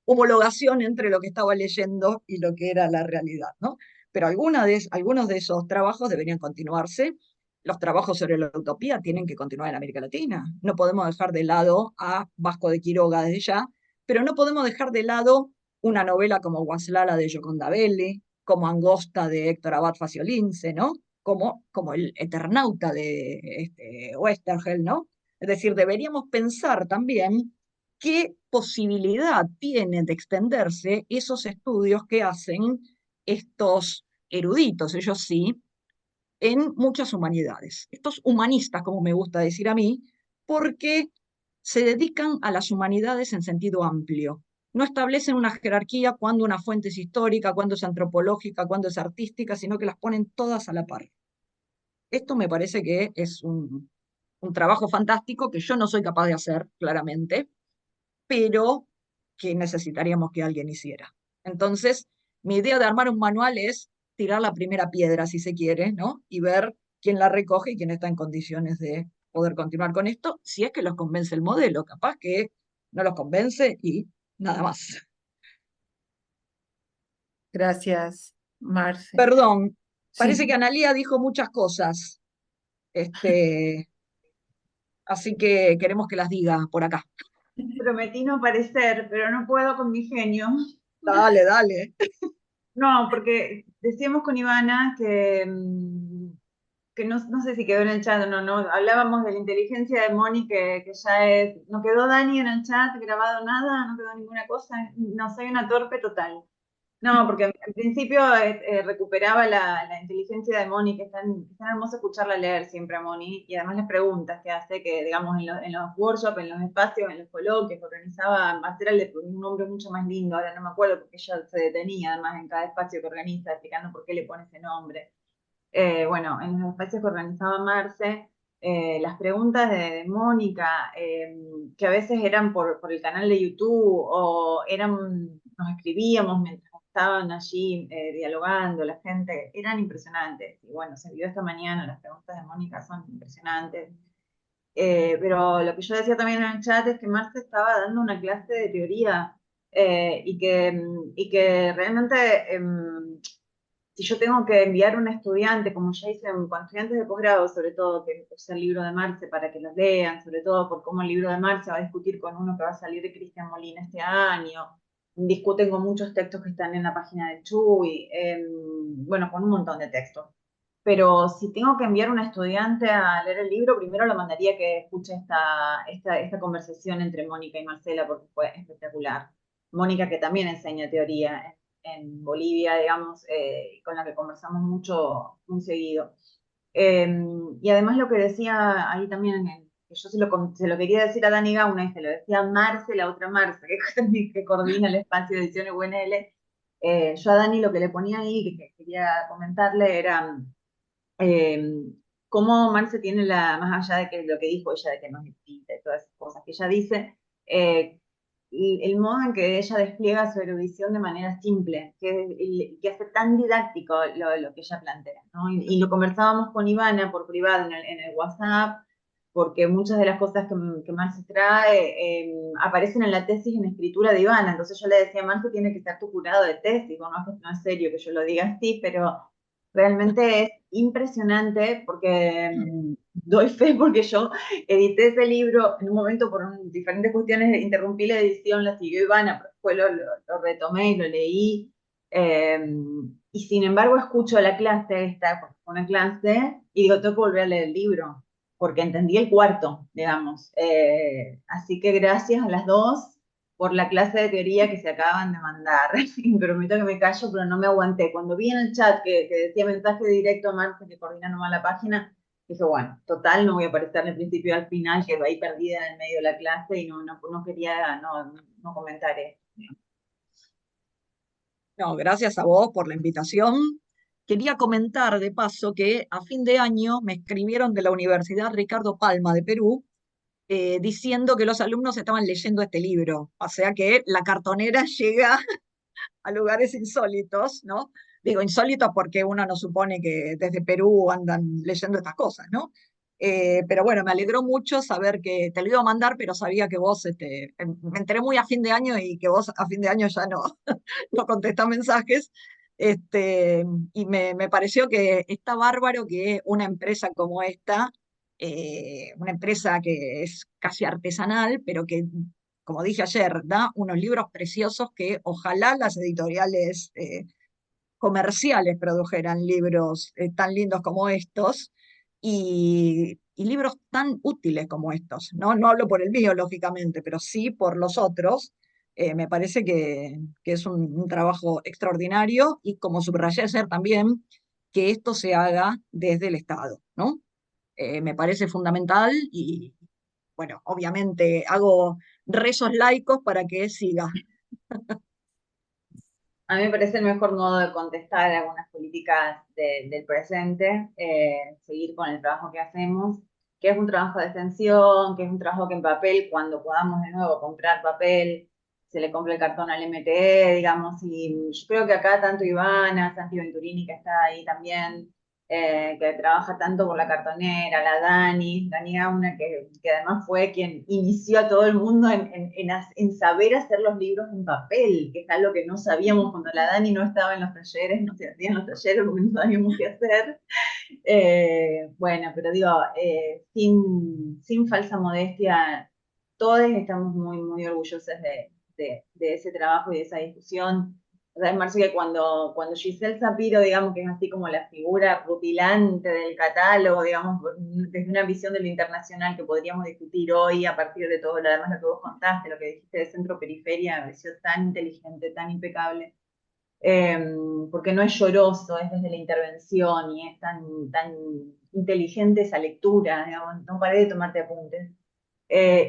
homologación entre lo que estaba leyendo y lo que era la realidad, ¿no? Pero algunos de esos trabajos deberían continuarse. Los trabajos sobre la utopía tienen que continuar en América Latina. No podemos dejar de lado a Vasco de Quiroga desde ya, pero no podemos dejar de lado una novela como Guaslala de Gioconda Belli, como Angosta de Héctor Abad Faciolince, ¿no? Como el Eternauta de Westergel, ¿no? Es decir, deberíamos pensar también qué posibilidad tienen de extenderse esos estudios que hacen estos eruditos, ellos sí, en muchas humanidades. Estos humanistas, como me gusta decir a mí, porque se dedican a las humanidades en sentido amplio. No establecen una jerarquía cuando una fuente es histórica, cuando es antropológica, cuando es artística, sino que las ponen todas a la par. Esto me parece que es un trabajo fantástico que yo no soy capaz de hacer, claramente, pero que necesitaríamos que alguien hiciera. Entonces, mi idea de armar un manual es tirar la primera piedra, si se quiere, ¿no? Y ver quién la recoge y quién está en condiciones de poder continuar con esto, si es que los convence el modelo, capaz que no los convence y nada más. Gracias, Marce. Perdón, parece Sí, que Analía dijo muchas cosas, este, así que queremos que las diga por acá. Prometí no aparecer, pero no puedo con mi genio. Dale, dale. No, porque decíamos con Ivana que no sé si quedó en el chat o no, hablábamos de la inteligencia de Moni, que ya es, no quedó Dani en el chat grabado nada, no quedó ninguna cosa, no soy una torpe total. No, porque en principio recuperaba la inteligencia de Moni, que es tan hermoso escucharla leer siempre a Moni, y además las preguntas que hace, que digamos en los workshops, en los espacios, en los coloquios que organizaba Marcela, le ponía un nombre mucho más lindo, ahora no me acuerdo porque ella se detenía además en cada espacio que organiza, explicando por qué le pone ese nombre. bueno, en los espacios que organizaba Marce, las preguntas de Mónica, que a veces eran por el canal de YouTube o nos escribíamos mientras estaban allí dialogando la gente, eran impresionantes. Y bueno, se vio esta mañana, las preguntas de Mónica son impresionantes. Pero lo que yo decía también en el chat es que Marce estaba dando una clase de teoría y que realmente si yo tengo que enviar a un estudiante, como ya hice con estudiantes de posgrado, sobre todo, que usa el libro de Marce para que los lean, sobre todo por cómo el libro de Marce va a discutir con uno que va a salir de Cristian Molina este año, discuten con muchos textos que están en la página de Chuy, bueno, con un montón de textos. Pero si tengo que enviar a un estudiante a leer el libro, primero lo mandaría que escuche esta conversación entre Mónica y Marcela, porque fue espectacular. Mónica, que también enseña teoría en Bolivia, digamos, con la que conversamos mucho, muy seguido. Y además lo que decía ahí también, que yo se lo quería decir a Dani Gauna y se lo decía a Marce, la otra Marce, que coordina el espacio de ediciones UNL. Yo a Dani lo que le ponía ahí, que quería comentarle, era cómo Marce tiene más allá de que lo que dijo ella, de que nos invita y todas esas cosas que ella dice, el modo en que ella despliega su erudición de manera simple, que hace tan didáctico lo que ella plantea, ¿no? Y lo conversábamos con Ivana por privado en el WhatsApp, porque muchas de las cosas que Marce trae aparecen en la tesis en escritura de Ivana. Entonces yo le decía, Marce tiene que ser tu jurado de tesis, bueno, no es serio que yo lo diga así, pero realmente es impresionante porque doy fe porque yo edité ese libro en un momento por diferentes cuestiones, interrumpí la edición, la siguió Ivana, pero después lo retomé y lo leí. Y sin embargo escucho la clase esta, porque fue una clase, y digo, tengo que volver a leer el libro, porque entendí el cuarto, digamos. Así que gracias a las dos por la clase de teoría que se acaban de mandar. Y prometo que me callo, pero no me aguanté. Cuando vi en el chat que decía mensaje directo a Marce que coordina nomás la página, dije, bueno, total, no voy a aparecer al principio y al final, quedo ahí perdida en el medio de la clase y no quería no comentar esto. No, gracias a vos por la invitación. Quería comentar de paso que a fin de año me escribieron de la Universidad Ricardo Palma de Perú diciendo que los alumnos estaban leyendo este libro. O sea que la cartonera llega a lugares insólitos, ¿no? Digo insólitos porque uno no supone que desde Perú andan leyendo estas cosas, ¿no? Pero bueno, me alegró mucho saber que te lo iba a mandar, pero sabía que vos, me enteré muy a fin de año y que vos a fin de año ya no, no contestás mensajes. Y me pareció que está bárbaro que una empresa como esta, una empresa que es casi artesanal, pero que, como dije ayer, da unos libros preciosos que ojalá las editoriales comerciales produjeran libros tan lindos como estos y libros tan útiles como estos. ¿No? No hablo por el mío, lógicamente, pero sí por los otros. Me parece que es un trabajo extraordinario y como subrayé ayer también, que esto se haga desde el Estado, ¿no? Me parece fundamental y, bueno, obviamente hago rezos laicos para que siga. A mí me parece el mejor modo de contestar algunas políticas del presente, seguir con el trabajo que hacemos, que es un trabajo de extensión, que es un trabajo que en papel, cuando podamos de nuevo comprar papel, se le compra el cartón al MTE, digamos, y yo creo que acá tanto Ivana, Santi Venturini, que está ahí también, que trabaja tanto por la cartonera, la Dani Gauna, que además fue quien inició a todo el mundo en saber hacer los libros en papel, que es algo que no sabíamos cuando la Dani no estaba en los talleres, no se hacían los talleres porque no sabíamos qué hacer. Bueno, pero digo, sin falsa modestia, todos estamos muy, muy orgullosos de ese trabajo y de esa discusión. O sea, es Marcio que cuando Giselle Zapiro, digamos, que es así como la figura rutilante del catálogo, digamos, desde una visión de lo internacional que podríamos discutir hoy a partir de todo lo demás lo que vos contaste, lo que dijiste de centro-periferia, me pareció tan inteligente, tan impecable, porque no es lloroso, es desde la intervención y es tan inteligente esa lectura, digamos, no paré de tomarte apuntes.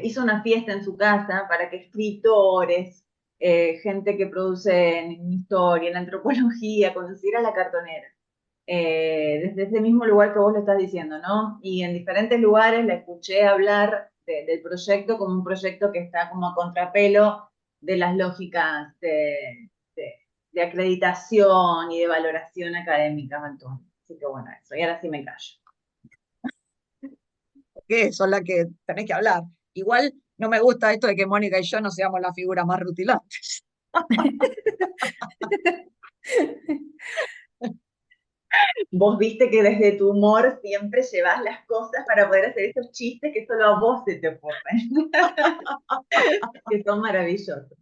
Hizo una fiesta en su casa para que escritores, gente que produce en historia, en antropología, conociera la cartonera. desde ese mismo lugar que vos lo estás diciendo, ¿no? Y en diferentes lugares la escuché hablar del proyecto como un proyecto que está como a contrapelo de las lógicas de acreditación y de valoración académica actuales. Así que bueno, eso, y ahora sí me callo. Que son las que tenés que hablar. Igual no me gusta esto de que Mónica y yo no seamos las figuras más rutilantes. Vos viste que desde tu humor siempre llevas las cosas para poder hacer esos chistes que solo a vos se te ocurren. Que son maravillosos.